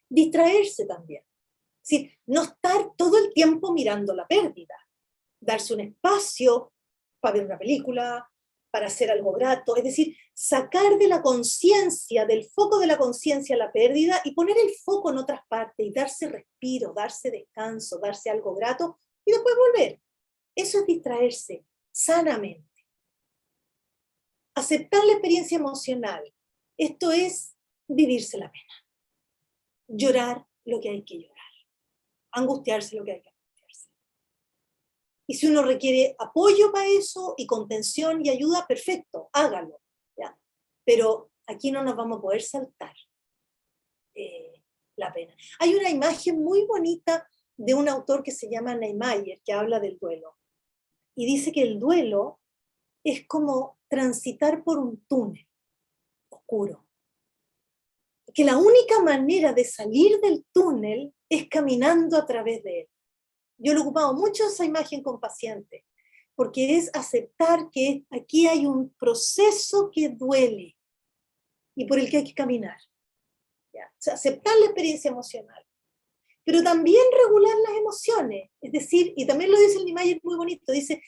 Distraerse también. Es decir, no estar todo el tiempo mirando la pérdida, darse un espacio para ver una película, para hacer algo grato, es decir, sacar de la conciencia, del foco de la conciencia la pérdida y poner el foco en otras partes y darse respiro, darse descanso, darse algo grato y después volver. Eso es distraerse sanamente. Aceptar la experiencia emocional. Esto es vivirse la pena. Llorar lo que hay que llorar. Angustiarse lo que hay que angustiarse. Y si uno requiere apoyo para eso y contención y ayuda, perfecto, hágalo. ¿Ya? Pero aquí no nos vamos a poder saltar la pena. Hay una imagen muy bonita de un autor que se llama Niemeyer, que habla del duelo. Y dice que el duelo es como transitar por un túnel oscuro. Que la única manera de salir del túnel es caminando a través de él. Yo lo he ocupado mucho esa imagen con pacientes, porque es aceptar que aquí hay un proceso que duele y por el que hay que caminar. ¿Ya? O sea, aceptar la experiencia emocional, pero también regular las emociones. Es decir, y también lo dice el Niemeyer muy bonito, dice,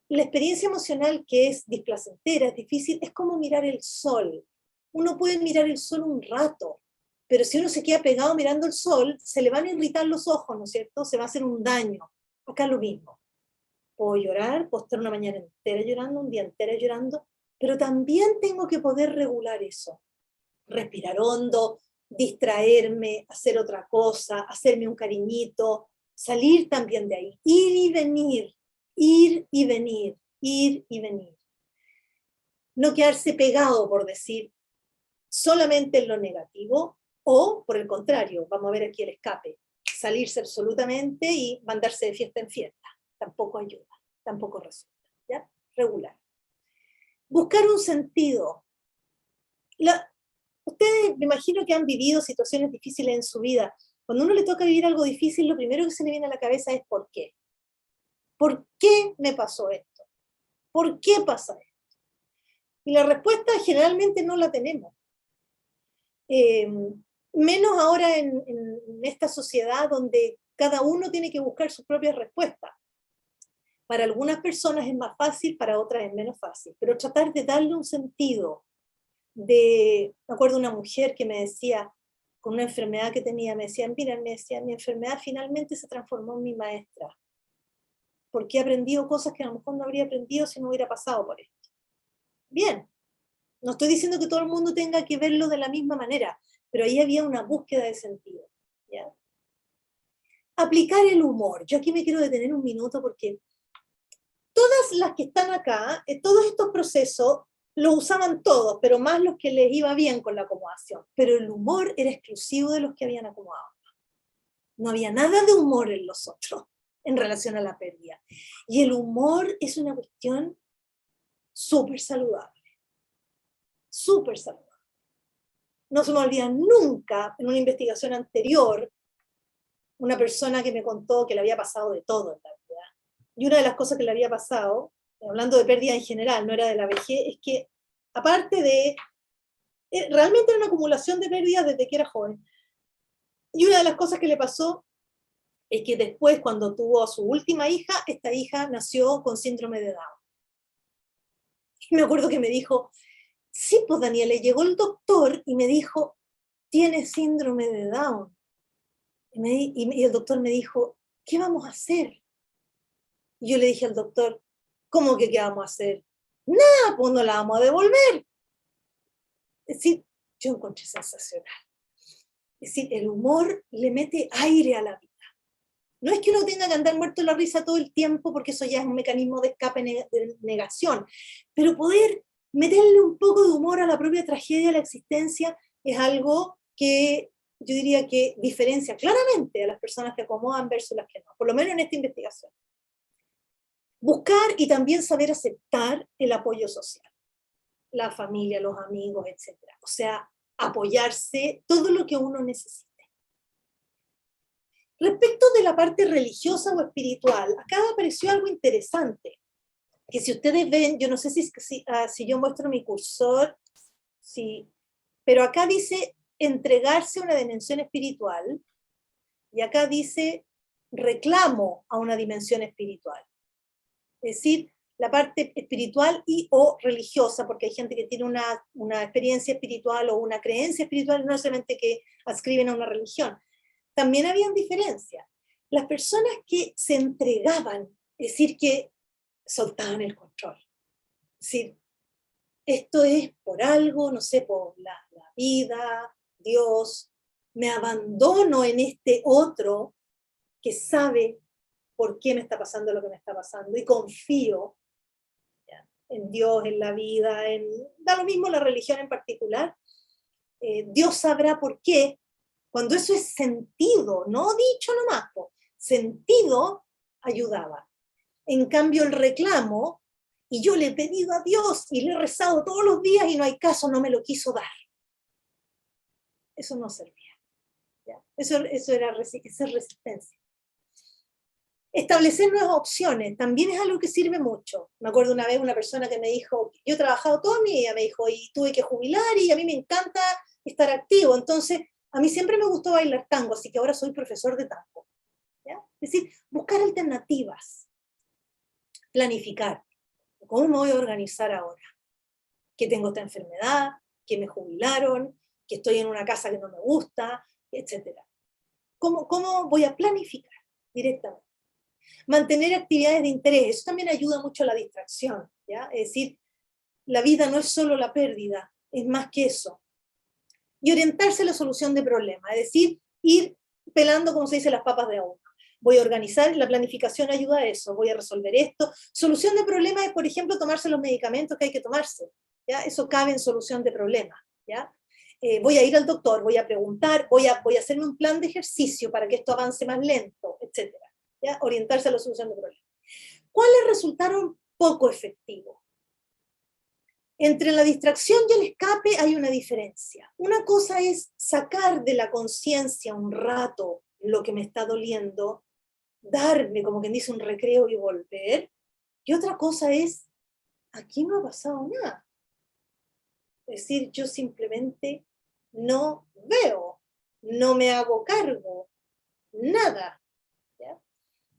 la experiencia emocional que es displacentera, es difícil, es como mirar el sol. Uno puede mirar el sol un rato, pero si uno se queda pegado mirando el sol, se le van a irritar los ojos, ¿no es cierto? Se va a hacer un daño. Acá lo mismo. Puedo llorar, puedo estar una mañana entera llorando, un día entero llorando, pero también tengo que poder regular eso. Respirar hondo, distraerme, hacer otra cosa, hacerme un cariñito, salir también de ahí, ir y venir, ir y venir, ir y venir. No quedarse pegado, por decir, solamente en lo negativo, o por el contrario, vamos a ver aquí el escape, salirse absolutamente y mandarse de fiesta en fiesta. Tampoco ayuda, tampoco resulta, ¿ya? Regular. Buscar un sentido. Ustedes me imagino que han vivido situaciones difíciles en su vida. Cuando a uno le toca vivir algo difícil, lo primero que se le viene a la cabeza es ¿por qué? ¿Por qué me pasó esto? ¿Por qué pasa esto? Y la respuesta generalmente no la tenemos. Menos ahora en esta sociedad donde cada uno tiene que buscar sus propias respuestas. Para algunas personas es más fácil, para otras es menos fácil, pero tratar de darle un sentido. Me acuerdo de una mujer que me decía, con una enfermedad que tenía, me decía, mira, me decía, mi enfermedad finalmente se transformó en mi maestra, porque he aprendido cosas que a lo mejor no habría aprendido si no hubiera pasado por esto. Bien, no estoy diciendo que todo el mundo tenga que verlo de la misma manera, pero ahí había una búsqueda de sentido. ¿Ya? Aplicar el humor. Yo aquí me quiero detener un minuto porque todas las que están acá, todos estos procesos lo usaban todos, pero más los que les iba bien con la acomodación. Pero el humor era exclusivo de los que habían acomodado. No había nada de humor en los otros en relación a la pérdida. Y el humor es una cuestión súper saludable. Súper saludable. No se me olvida nunca, en una investigación anterior, una persona que me contó que le había pasado de todo en la vida. Y una de las cosas que le había pasado, hablando de pérdida en general, no era de la vejez, es que aparte de Realmente era una acumulación de pérdidas desde que era joven. Y una de las cosas que le pasó es que después, cuando tuvo a su última hija, esta hija nació con síndrome de Down. Y me acuerdo que me dijo, sí, pues Daniela, llegó el doctor y me dijo, tiene síndrome de Down. Y el doctor me dijo, ¿qué vamos a hacer? Y yo le dije al doctor, ¿cómo que qué vamos a hacer? Nada, pues no la vamos a devolver. Es decir, yo encontré sensacional. Es decir, el humor le mete aire a la vida. No es que uno tenga que andar muerto de la risa todo el tiempo, porque eso ya es un mecanismo de escape, de negación, pero poder meterle un poco de humor a la propia tragedia de la existencia es algo que yo diría que diferencia claramente a las personas que acomodan versus las que no, por lo menos en esta investigación. Buscar y también saber aceptar el apoyo social, la familia, los amigos, etc. O sea, apoyarse todo lo que uno necesite. Respecto de la parte religiosa o espiritual, acá apareció algo interesante, que si ustedes ven, yo no sé si yo muestro mi cursor, sí, pero acá dice entregarse a una dimensión espiritual, y acá dice reclamo a una dimensión espiritual. Es decir, la parte espiritual y o religiosa, porque hay gente que tiene una experiencia espiritual o una creencia espiritual, no solamente que adscriben a una religión. También habían diferencias. Las personas que se entregaban, es decir, que soltaban el control. Es decir, esto es por algo, no sé, por la vida, Dios, me abandono en este otro que sabe por qué me está pasando lo que me está pasando y confío en Dios, en la vida, da lo mismo la religión en particular. Dios sabrá por qué. Cuando eso es sentido, no dicho nomás, sentido ayudaba. En cambio el reclamo, y yo le he pedido a Dios y le he rezado todos los días y no hay caso, no me lo quiso dar. Eso no servía. ¿Ya? Eso era resistencia. Establecer nuevas opciones también es algo que sirve mucho. Me acuerdo una vez una persona que me dijo, yo he trabajado toda mi vida, me dijo, y tuve que jubilar y a mí me encanta estar activo, entonces a mí siempre me gustó bailar tango, así que ahora soy profesor de tango. ¿Ya? Es decir, buscar alternativas, planificar. ¿Cómo me voy a organizar ahora? Que tengo esta enfermedad, que me jubilaron, que estoy en una casa que no me gusta, etc. ¿Cómo voy a planificar directamente? Mantener actividades de interés, eso también ayuda mucho a la distracción, ¿ya? Es decir, la vida no es solo la pérdida, es más que eso. Y orientarse a la solución de problemas, es decir, ir pelando, como se dice, las papas de a uno. Voy a organizar, la planificación ayuda a eso, voy a resolver esto. Solución de problemas es, por ejemplo, tomarse los medicamentos que hay que tomarse, ¿ya? Eso cabe en solución de problemas, ¿ya? Voy a ir al doctor, voy a preguntar, voy a hacerme un plan de ejercicio para que esto avance más lento, etc. ¿Ya? Orientarse a la solución de problemas. ¿Cuáles resultaron poco efectivos? Entre la distracción y el escape hay una diferencia. Una cosa es sacar de la conciencia un rato lo que me está doliendo, darme, como quien dice, un recreo y volver. Y otra cosa es, aquí no ha pasado nada. Es decir, yo simplemente no veo, no me hago cargo, nada. ¿Ya?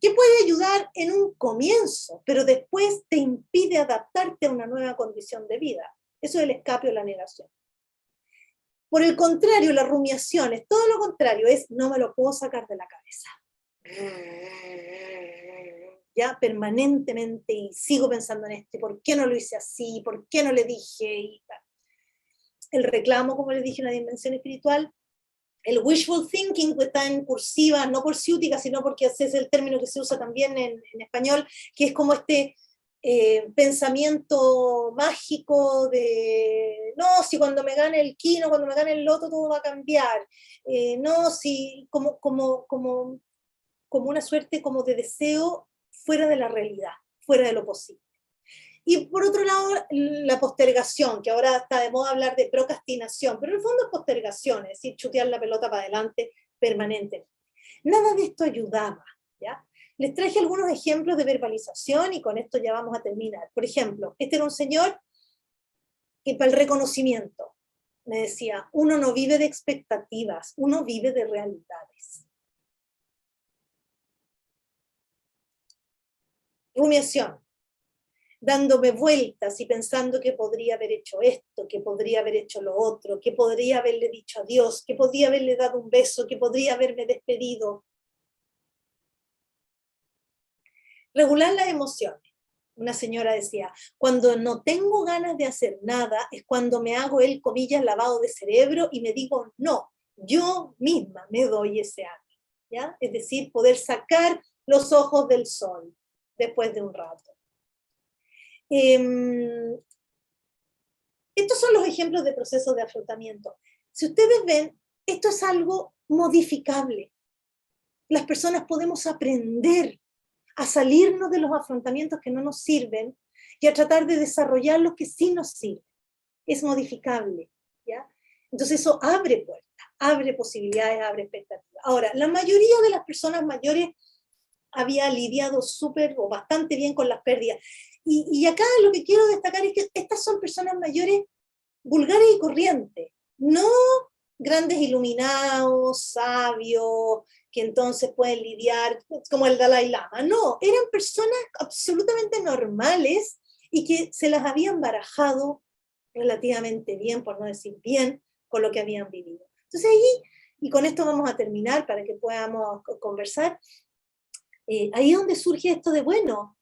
Que puede ayudar en un comienzo, pero después te impide adaptarte a una nueva condición de vida. Eso es el escape o la negación. Por el contrario, la rumiación es todo lo contrario, es no me lo puedo sacar de la cabeza. Ya permanentemente y sigo pensando en esto, ¿por qué no lo hice así? ¿Por qué no le dije? El reclamo, como les dije, en la dimensión espiritual, el wishful thinking, que está en cursiva, no por ciútica, sino porque ese es el término que se usa también en español, que es como este pensamiento mágico de, no, si cuando me gane el quino, cuando me gane el loto, todo va a cambiar. No, si, como una suerte como de deseo fuera de la realidad, fuera de lo posible. Y por otro lado, la postergación, que ahora está de moda hablar de procrastinación, pero en el fondo es postergación, es decir, chutear la pelota para adelante permanentemente. Nada de esto ayudaba, ¿ya? Les traje algunos ejemplos de verbalización y con esto ya vamos a terminar. Por ejemplo, este era un señor que para el reconocimiento me decía, uno no vive de expectativas, uno vive de realidades. Rumiación, dándome vueltas y pensando que podría haber hecho esto, que podría haber hecho lo otro, que podría haberle dicho adiós, que podría haberle dado un beso, que podría haberme despedido. Regular las emociones. Una señora decía, cuando no tengo ganas de hacer nada es cuando me hago el, comillas, lavado de cerebro y me digo, no, yo misma me doy ese ánimo, ¿ya? Es decir, poder sacar los ojos del sol después de un rato. Estos son los ejemplos de procesos de afrontamiento. Si ustedes ven, esto es algo modificable. Las personas podemos aprender a salirnos de los afrontamientos que no nos sirven y a tratar de desarrollar los que sí nos sirven. Es modificable, ¿ya? Entonces eso abre puertas, abre posibilidades, abre expectativas. Ahora, la mayoría de las personas mayores había lidiado súper o bastante bien con las pérdidas. Y acá lo que quiero destacar es que estas son personas mayores vulgares y corrientes, no grandes iluminados, sabios, que entonces pueden lidiar como el Dalai Lama. No, eran personas absolutamente normales y que se las habían barajado relativamente bien, por no decir bien, con lo que habían vivido. Entonces ahí, y con esto vamos a terminar para que podamos conversar, ahí es donde surge esto de, bueno,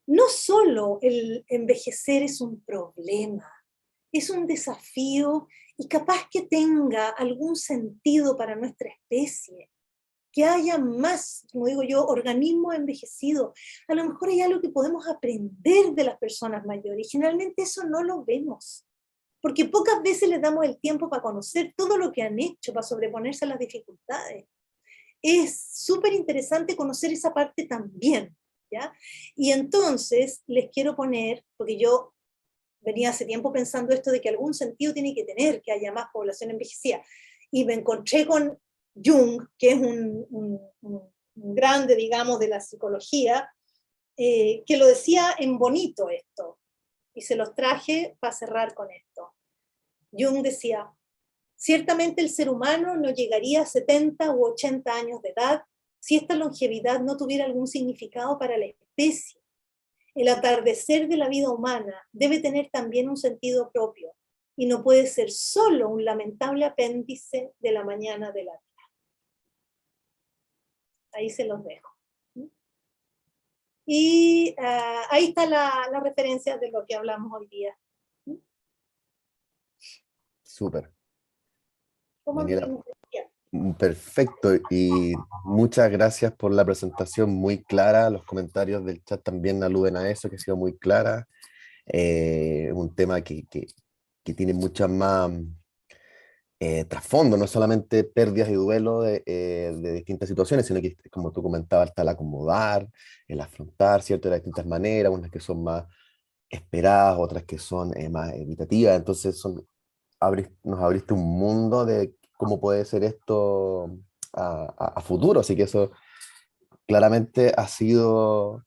no solo el envejecer es un problema, es un desafío y capaz que tenga algún sentido para nuestra especie, que haya más, como digo yo, organismos envejecidos. A lo mejor hay algo que podemos aprender de las personas mayores y generalmente eso no lo vemos, porque pocas veces les damos el tiempo para conocer todo lo que han hecho, para sobreponerse a las dificultades. Es súper interesante conocer esa parte también, ¿ya? Y entonces les quiero poner, porque yo venía hace tiempo pensando esto de que algún sentido tiene que tener que haya más población envejecida, y me encontré con Jung, que es un grande, digamos, de la psicología, que lo decía en bonito esto, y se los traje para cerrar con esto. Jung decía, ciertamente el ser humano no llegaría a 70 u 80 años de edad si esta longevidad no tuviera algún significado para la especie. El atardecer de la vida humana debe tener también un sentido propio y no puede ser solo un lamentable apéndice de la mañana de la vida. Ahí se los dejo. Y ahí está la referencia de lo que hablamos hoy día. Súper. ¿Cómo Daniela, anduvimos? perfecto. Y muchas gracias por la presentación muy clara. Los comentarios del chat también aluden a eso, que ha sido muy clara. Un tema que tiene muchas más trasfondo, no solamente pérdidas y duelo de distintas situaciones, sino que, como tú comentabas, está el acomodar, el afrontar, ¿cierto? De las distintas maneras, unas que son más esperadas, otras que son más evitativas. Entonces nos abriste un mundo de cómo puede ser esto a futuro. Así que eso claramente ha sido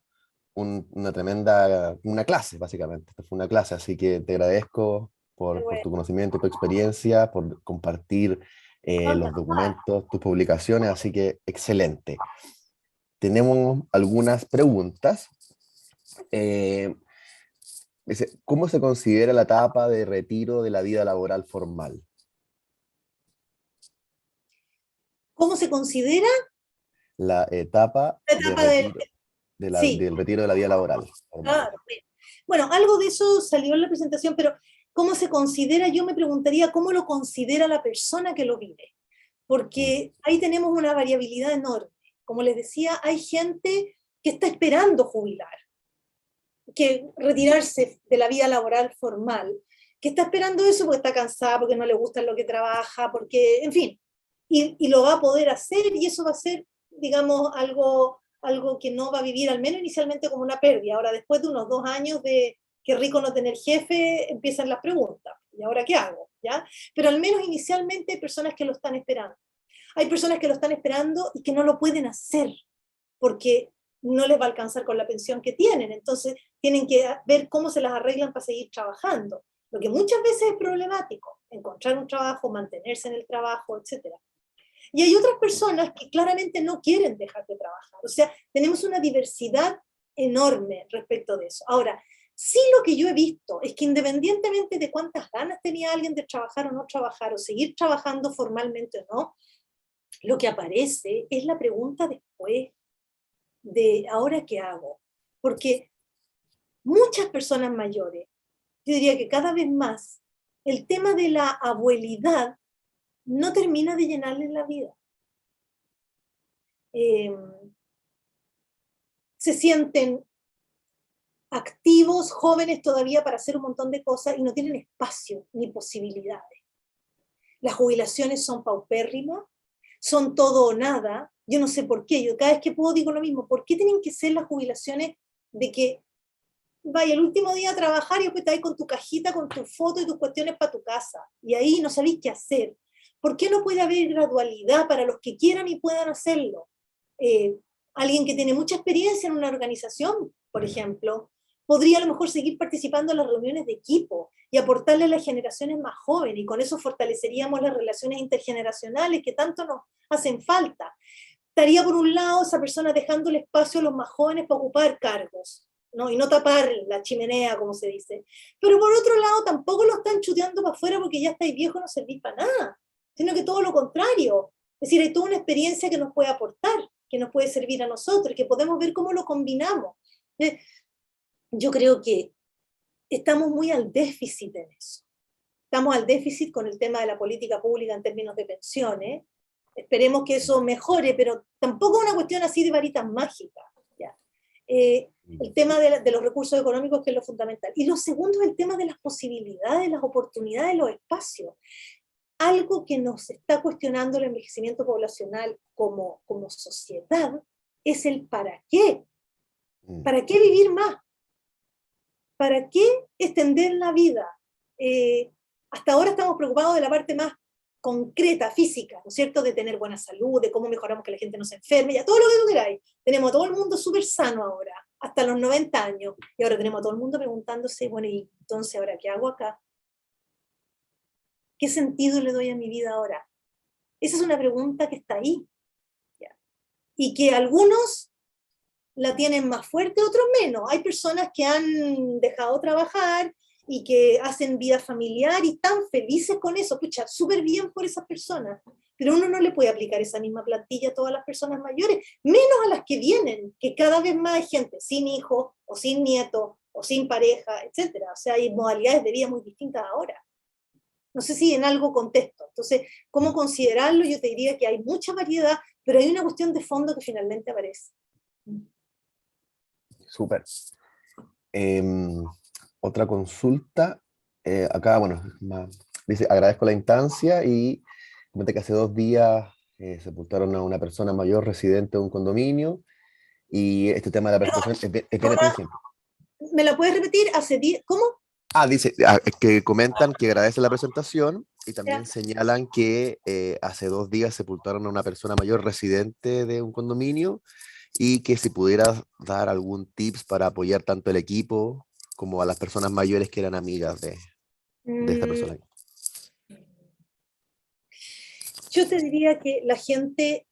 una tremenda, una clase, básicamente. Esto fue una clase, así que te agradezco por tu conocimiento, tu experiencia, por compartir los documentos, tus publicaciones, así que excelente. Tenemos algunas preguntas. Eh, ¿Cómo se considera la etapa de retiro de la vida laboral formal? ¿Cómo se considera? La etapa La de etapa de... retiro Sí, del retiro de la vida laboral formal. claro. Bueno, algo de eso salió en la presentación, pero ¿cómo se considera? Yo me preguntaría cómo lo considera la persona que lo vive, Mm. porque ahí tenemos una variabilidad enorme. Como les decía, hay gente que está esperando jubilar, que retirarse de la vida laboral formal, que está esperando eso porque está cansada, porque no le gusta lo que trabaja, porque, en fin, y lo va a poder hacer y eso va a ser, digamos, algo que no va a vivir, al menos inicialmente, como una pérdida. Ahora, después de unos 2 años de qué rico no tener jefe, empiezan las preguntas. ¿Y ahora qué hago? ¿Ya? Pero al menos inicialmente hay personas que lo están esperando. Hay personas que lo están esperando y que no lo pueden hacer porque no les va a alcanzar con la pensión que tienen. Entonces tienen que ver cómo se las arreglan para seguir trabajando. lo que muchas veces es problemático, encontrar un trabajo, mantenerse en el trabajo, etc. Y hay otras personas que claramente no quieren dejar de trabajar. O sea, tenemos una diversidad enorme respecto de eso. Ahora, sí lo que yo he visto es que independientemente de cuántas ganas tenía alguien de trabajar o no trabajar, o seguir trabajando formalmente o no, lo que aparece es la pregunta después de ¿ahora qué hago? Porque muchas personas mayores, yo diría que cada vez más, el tema de la abuelidad no termina de llenarles la vida. Se sienten activos, jóvenes todavía para hacer un montón de cosas y no tienen espacio ni posibilidades. Las jubilaciones son paupérrimas, son todo o nada. Yo no sé por qué, yo cada vez que puedo digo lo mismo. ¿Por qué tienen que ser las jubilaciones de que vaya el último día a trabajar y después te vas con tu cajita, con tu foto y tus cuestiones para tu casa? Y ahí no sabéis qué hacer. ¿Por qué no puede haber gradualidad para los que quieran y puedan hacerlo? Alguien que tiene mucha experiencia en una organización, por ejemplo, podría a lo mejor seguir participando en las reuniones de equipo y aportarle a las generaciones más jóvenes, y con eso fortaleceríamos las relaciones intergeneracionales que tanto nos hacen falta. Estaría por un lado esa persona dejando el espacio a los más jóvenes para ocupar cargos, ¿no? Y no tapar la chimenea, como se dice. Pero por otro lado, tampoco lo están chuteando para afuera porque ya estáis viejos, no servís para nada, sino que todo lo contrario. Es decir, hay toda una experiencia que nos puede aportar, que nos puede servir a nosotros, que podemos ver cómo lo combinamos. Yo creo que estamos muy al déficit en eso. Estamos al déficit con el tema de la política pública en términos de pensiones. Esperemos que eso mejore, pero tampoco es una cuestión así de varitas mágicas. ¿Ya? El tema de los recursos económicos, que es lo fundamental. Y lo segundo es el tema de las posibilidades, las oportunidades, los espacios. Algo que nos está cuestionando el envejecimiento poblacional como sociedad es el para qué. ¿Para qué vivir más? ¿Para qué extender la vida? Hasta ahora estamos preocupados de la parte más concreta, física, ¿no es cierto? De tener buena salud, de cómo mejoramos que la gente no se enferme, ya todo lo que tú queráis. Tenemos a todo el mundo súper sano ahora, hasta los 90 años, y ahora tenemos a todo el mundo preguntándose, bueno, ¿y entonces ahora qué hago acá? ¿Qué sentido le doy a mi vida ahora? Esa es una pregunta que está ahí, ¿ya? Y que algunos la tienen más fuerte, otros menos. Hay personas que han dejado trabajar y que hacen vida familiar y están felices con eso, pucha, súper bien por esas personas, pero uno no le puede aplicar esa misma plantilla a todas las personas mayores, menos a las que vienen, que cada vez más hay gente sin hijos, o sin nietos, o sin pareja, etcétera. O sea, hay modalidades de vida muy distintas ahora. No sé si en algo contesto. Entonces, ¿cómo considerarlo? Yo te diría que hay mucha variedad, pero hay una cuestión de fondo que finalmente aparece. Súper. Otra consulta. Acá, bueno, dice, agradezco la instancia y comenta que hace 2 días sepultaron a una persona mayor residente de un condominio y este tema de la presentación es bien al principio. ¿Me la puedes repetir? Hace 10, ¿cómo? Dice que comentan que agradecen la presentación y también Ya. señalan que hace 2 días sepultaron a una persona mayor residente de un condominio y que si pudieras dar algún tips para apoyar tanto el equipo como a las personas mayores que eran amigas de esta Mm, persona. yo te diría que la gente,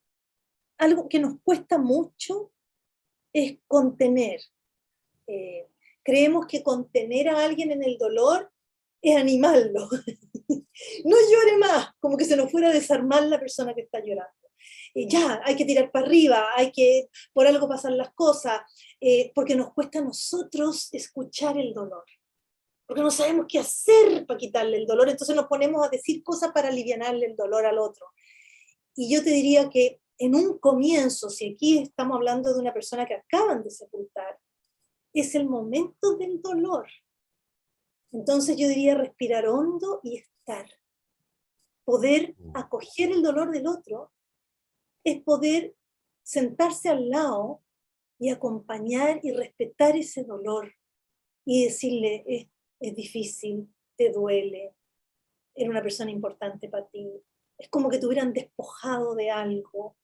algo que nos cuesta mucho es contener. Eh, creemos que contener a alguien en el dolor es animarlo. No llore más, como que se nos fuera a desarmar la persona que está llorando. Ya, hay que tirar para arriba, hay que, por algo pasan las cosas, porque nos cuesta a nosotros escuchar el dolor, porque no sabemos qué hacer para quitarle el dolor, entonces nos ponemos a decir cosas para aliviarle el dolor al otro. Y yo te diría que en un comienzo, si aquí estamos hablando de una persona que acaban de sepultar, es el momento del dolor. Entonces yo diría respirar hondo y estar. Poder acoger el dolor del otro es poder sentarse al lado y acompañar y respetar ese dolor y decirle, es difícil, te duele, era una persona importante para ti. Es como que te hubieran despojado de algo.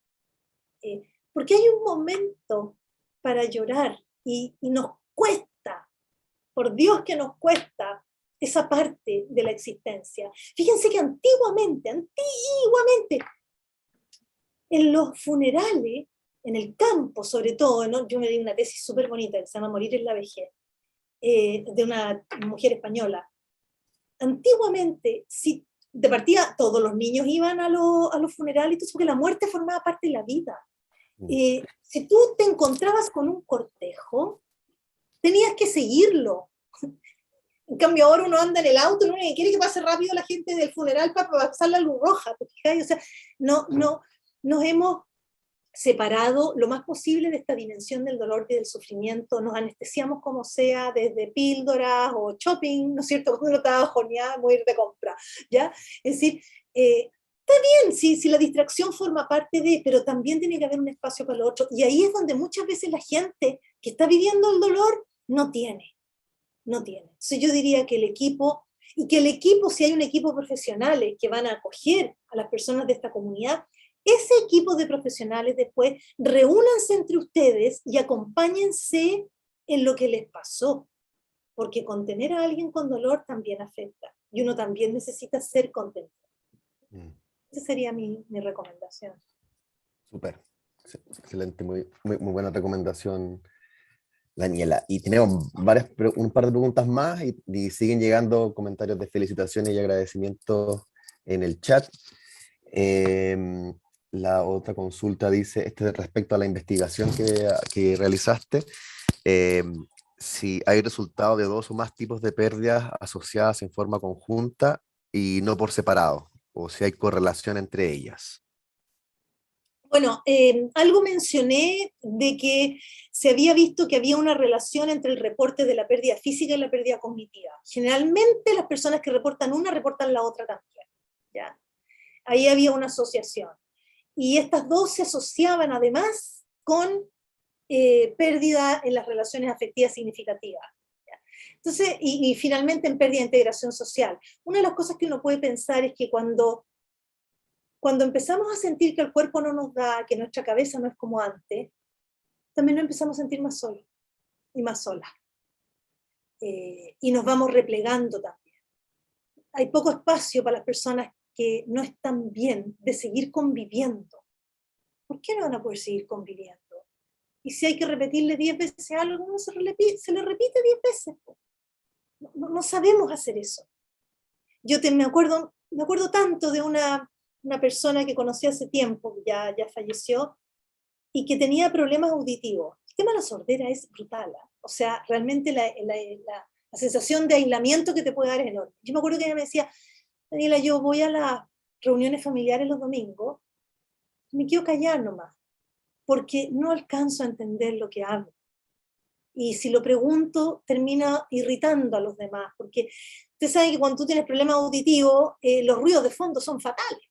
Porque hay un momento para llorar y nos cuesta, por Dios que nos cuesta, esa parte de la existencia. Fíjense que antiguamente, en los funerales, en el campo sobre todo, ¿no? Yo me di una tesis súper bonita que se llama Morir en la vejez, de una mujer española. Antiguamente, si de partida todos los niños iban a los funerales, porque la muerte formaba parte de la vida. Si tú te encontrabas con un cortejo, tenías que seguirlo. En cambio, ahora uno anda en el auto, uno quiere que pase rápido la gente del funeral para pasar la luz roja. O sea, nos hemos separado lo más posible de esta dimensión del dolor y del sufrimiento, nos anestesiamos como sea, desde píldoras o shopping, ¿no es cierto? Cuando uno estaba bajoneada, muy ir de compra, ¿ya? Es decir, está bien si la distracción forma parte de, pero también tiene que haber un espacio para lo otro, y ahí es donde muchas veces la gente que está viviendo el dolor no tiene. Entonces yo diría que el equipo, si hay un equipo de profesionales que van a acoger a las personas de esta comunidad, ese equipo de profesionales después reúnanse entre ustedes y acompáñense en lo que les pasó, porque contener a alguien con dolor también afecta, y uno también necesita ser contenido. Esa sería mi recomendación. Súper, excelente, muy buena recomendación, Daniela. Y tenemos un par de preguntas más y siguen llegando comentarios de felicitaciones y agradecimientos en el chat. La otra consulta dice, respecto a la investigación que realizaste, si hay resultado de 2 o más tipos de pérdidas asociadas en forma conjunta y no por separado, o si hay correlación entre ellas. Bueno, algo mencioné de que se había visto que había una relación entre el reporte de la pérdida física y la pérdida cognitiva. Generalmente las personas que reportan una reportan la otra también, ¿ya? Ahí había una asociación. Y estas dos se asociaban además con pérdida en las relaciones afectivas significativas. ¿Ya? Entonces, y finalmente en pérdida de integración social. Una de las cosas que uno puede pensar es que cuando empezamos a sentir que el cuerpo no nos da, que nuestra cabeza no es como antes, también nos empezamos a sentir más solos y más solas. Y nos vamos replegando también. Hay poco espacio para las personas que no están bien de seguir conviviendo. ¿Por qué no van a poder seguir conviviendo? Y si hay que repetirle 10 veces algo, uno se le repite 10 veces. No sabemos hacer eso. Yo me acuerdo tanto de una persona que conocí hace tiempo, que ya falleció, y que tenía problemas auditivos. El tema de la sordera es brutal, ¿eh? O sea, realmente la sensación de aislamiento que te puede dar es enorme. Yo me acuerdo que ella me decía, Daniela, yo voy a las reuniones familiares los domingos, me quedo callada nomás, porque no alcanzo a entender lo que hablo. Y si lo pregunto, termina irritando a los demás, porque usted sabe que cuando tú tienes problemas auditivos, los ruidos de fondo son fatales,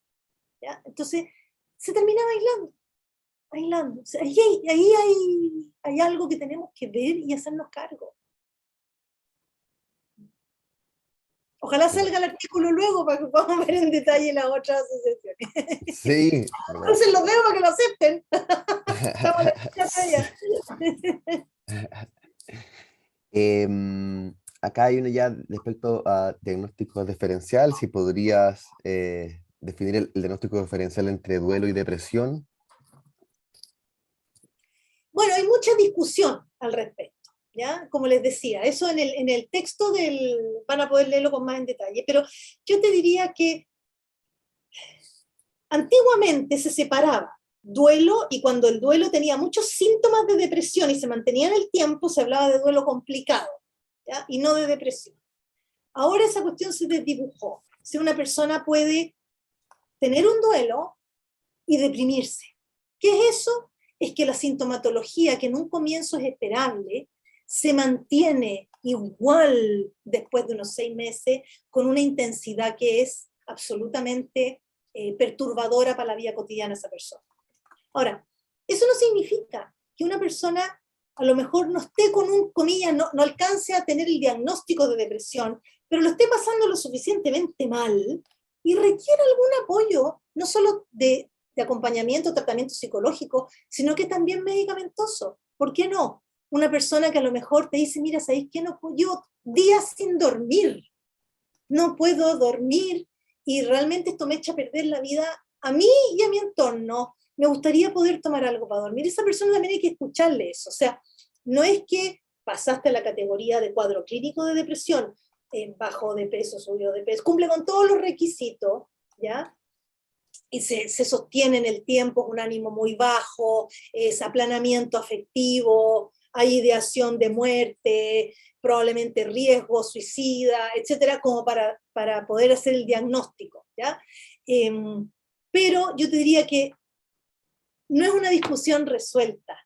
¿ya? Entonces, se terminaba aislando. O sea, ahí hay algo que tenemos que ver y hacernos cargo. Ojalá salga el artículo luego para que podamos ver en detalle las otras asociaciones. Sí. Entonces los veo para que lo acepten. Acá hay uno ya respecto a diagnóstico diferencial, si podrías definir el diagnóstico diferencial entre duelo y depresión. Bueno, hay mucha discusión al respecto, ¿ya? Como les decía, eso en el texto van a poder leerlo con más en detalle, pero yo te diría que antiguamente se separaba duelo, y cuando el duelo tenía muchos síntomas de depresión y se mantenía en el tiempo, se hablaba de duelo complicado, ¿ya? Y no de depresión. Ahora esa cuestión se desdibujó. Si una persona puede tener un duelo y deprimirse. ¿Qué es eso? Es que la sintomatología, que en un comienzo es esperable, se mantiene igual después de unos 6 meses, con una intensidad que es absolutamente perturbadora para la vida cotidiana de esa persona. Ahora, eso no significa que una persona a lo mejor no esté con un, comillas, no alcance a tener el diagnóstico de depresión, pero lo esté pasando lo suficientemente mal y requiere algún apoyo, no solo de acompañamiento, tratamiento psicológico, sino que también medicamentoso. ¿Por qué no? Una persona que a lo mejor te dice, mira, ¿sabéis qué? No, yo días sin dormir, no puedo dormir y realmente esto me echa a perder la vida a mí y a mi entorno. Me gustaría poder tomar algo para dormir. Esa persona también hay que escucharle eso. O sea, no es que pasaste a la categoría de cuadro clínico de depresión, bajó de peso, subió de peso, cumple con todos los requisitos, ¿ya? Y se sostiene en el tiempo, un ánimo muy bajo, es aplanamiento afectivo, hay ideación de muerte, probablemente riesgo, suicida, etcétera, como para poder hacer el diagnóstico, ¿ya? Pero yo te diría que no es una discusión resuelta,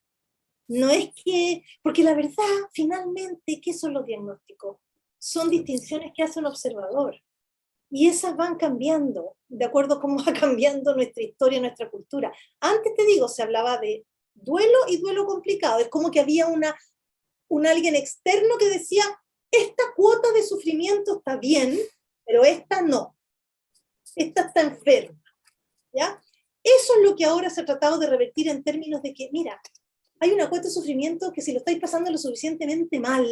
no es que, porque la verdad, finalmente, ¿qué son los diagnósticos? Son distinciones que hace un observador. Y esas van cambiando, de acuerdo a cómo va cambiando nuestra historia, nuestra cultura. Antes, te digo, se hablaba de duelo y duelo complicado. Es como que había un alguien externo que decía, esta cuota de sufrimiento está bien, pero esta no. Esta está enferma, ¿ya? Eso es lo que ahora se ha tratado de revertir en términos de que, mira, hay una cuota de sufrimiento que si lo estáis pasando lo suficientemente mal,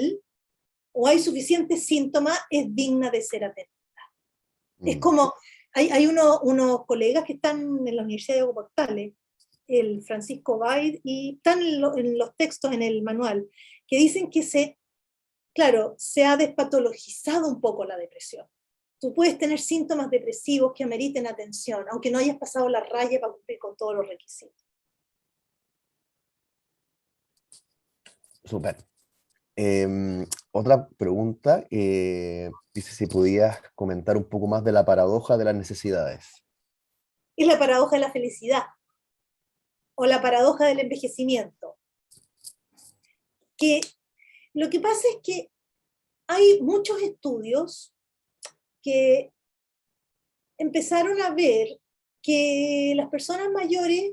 o hay suficientes síntomas, es digna de ser atendida. Es como, hay unos colegas que están en la Universidad de Portales, el Francisco Baid, y están en los textos, en el manual, que dicen que claro, se ha despatologizado un poco la depresión. Tú puedes tener síntomas depresivos que ameriten atención, aunque no hayas pasado la raya para cumplir con todos los requisitos. Súper. Otra pregunta, dice si podías comentar un poco más de la paradoja de las necesidades. Es la paradoja de la felicidad, o la paradoja del envejecimiento. Que lo que pasa es que hay muchos estudios que empezaron a ver que las personas mayores,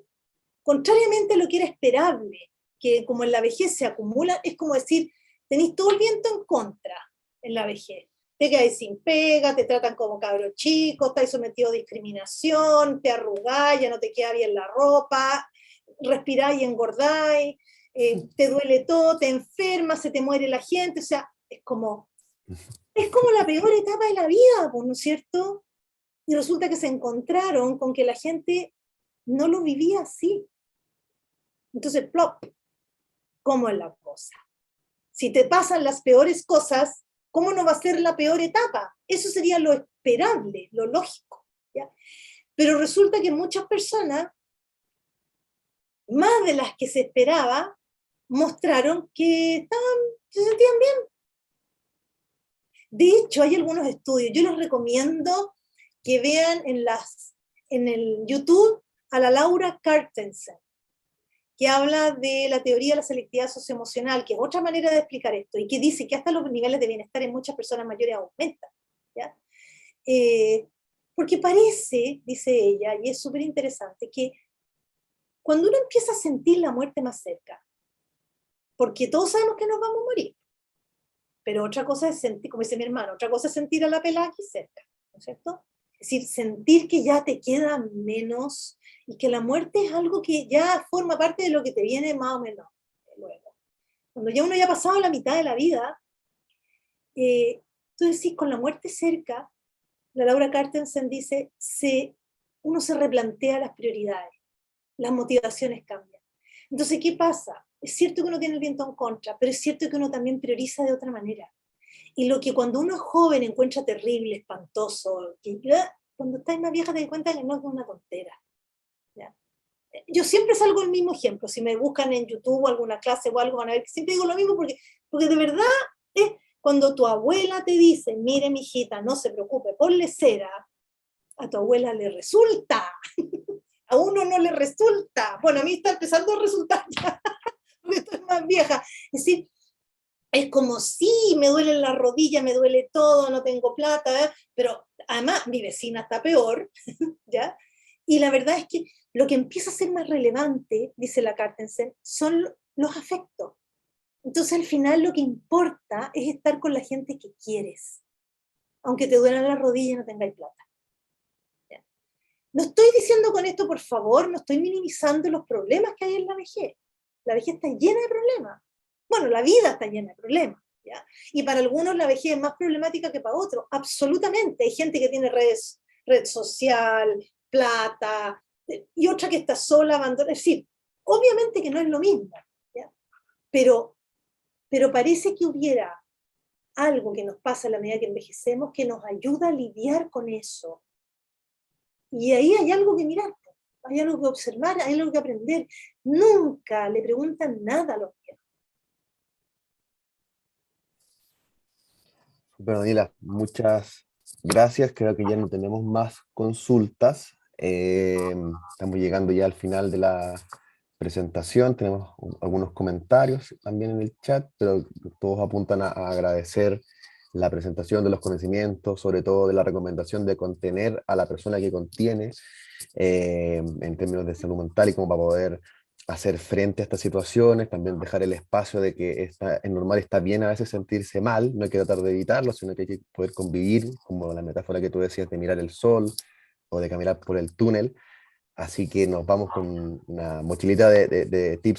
contrariamente a lo que era esperable, que como en la vejez se acumula, es como decir, tenéis todo el viento en contra en la vejez. Te quedáis sin pega, te tratan como cabro chico, estáis sometido a discriminación, te arrugáis, ya no te queda bien la ropa, respiráis y engordáis, te duele todo, te enfermas, se te muere la gente, o sea, es como la peor etapa de la vida, ¿no es cierto? Y resulta que se encontraron con que la gente no lo vivía así. Entonces, plop, ¿cómo es la cosa? Si te pasan las peores cosas, ¿cómo no va a ser la peor etapa? Eso sería lo esperable, lo lógico, ¿ya? Pero resulta que muchas personas, más de las que se esperaba, mostraron que se sentían bien. De hecho, hay algunos estudios, yo les recomiendo que vean en el YouTube a la Laura Carstensen, que habla de la teoría de la selectividad socioemocional, que es otra manera de explicar esto, y que dice que hasta los niveles de bienestar en muchas personas mayores aumentan, ¿ya? Porque parece, dice ella, y es súper interesante, que cuando uno empieza a sentir la muerte más cerca, porque todos sabemos que nos vamos a morir, pero otra cosa es sentir, como dice mi hermano, otra cosa es sentir a la pelada aquí cerca, ¿no es cierto? Es decir, sentir que ya te queda menos y que la muerte es algo que ya forma parte de lo que te viene más o menos luego. Cuando ya uno ya ha pasado la mitad de la vida, tú decís, con la muerte cerca, la Laura Carstensen dice, uno se replantea las prioridades, las motivaciones cambian. Entonces, ¿qué pasa? Es cierto que uno tiene el viento en contra, pero es cierto que uno también prioriza de otra manera. Y lo que cuando uno es joven encuentra terrible, espantoso, cuando estás más vieja te das cuenta que no es una tontera. ¿Ya? Yo siempre salgo el mismo ejemplo. Si me buscan en YouTube o alguna clase o algo, van a ver que siempre digo lo mismo porque de verdad es cuando tu abuela te dice, mire, mijita, no se preocupe, ponle cera, a tu abuela le resulta. A uno no le resulta. Bueno, a mí está empezando a resultar ya, porque estoy más vieja. Es decir, es como, sí, me duele la rodilla, me duele todo, no tengo plata, pero además mi vecina está peor, ¿ya? Y la verdad es que lo que empieza a ser más relevante, dice la Carstensen, son los afectos. Entonces al final lo que importa es estar con la gente que quieres, aunque te duelan las rodillas y no tengáis plata. ¿Ya? No estoy diciendo con esto, por favor, no estoy minimizando los problemas que hay en la vejez. La vejez está llena de problemas. Bueno, la vida está llena de problemas, ¿ya? Y para algunos la vejez es más problemática que para otros, absolutamente. Hay gente que tiene red social, plata, y otra que está sola, abandonada. Es decir, obviamente que no es lo mismo, ¿ya? Pero, pero parece que hubiera algo que nos pasa a la medida que envejecemos que nos ayuda a lidiar con eso. Y ahí hay algo que mirar, hay algo que observar, hay algo que aprender. Nunca le preguntan nada a los viejos. Bueno, Daniela, muchas gracias. Creo que ya no tenemos más consultas. Estamos llegando ya al final de la presentación. Tenemos algunos comentarios también en el chat, pero todos apuntan a agradecer la presentación de los conocimientos, sobre todo de la recomendación de contener a la persona que contiene en términos de salud mental y como para poder hacer frente a estas situaciones, también dejar el espacio de que es normal, está bien a veces sentirse mal, no hay que tratar de evitarlo, sino que hay que poder convivir, como la metáfora que tú decías de mirar el sol o de caminar por el túnel. Así que nos vamos con una mochilita de tips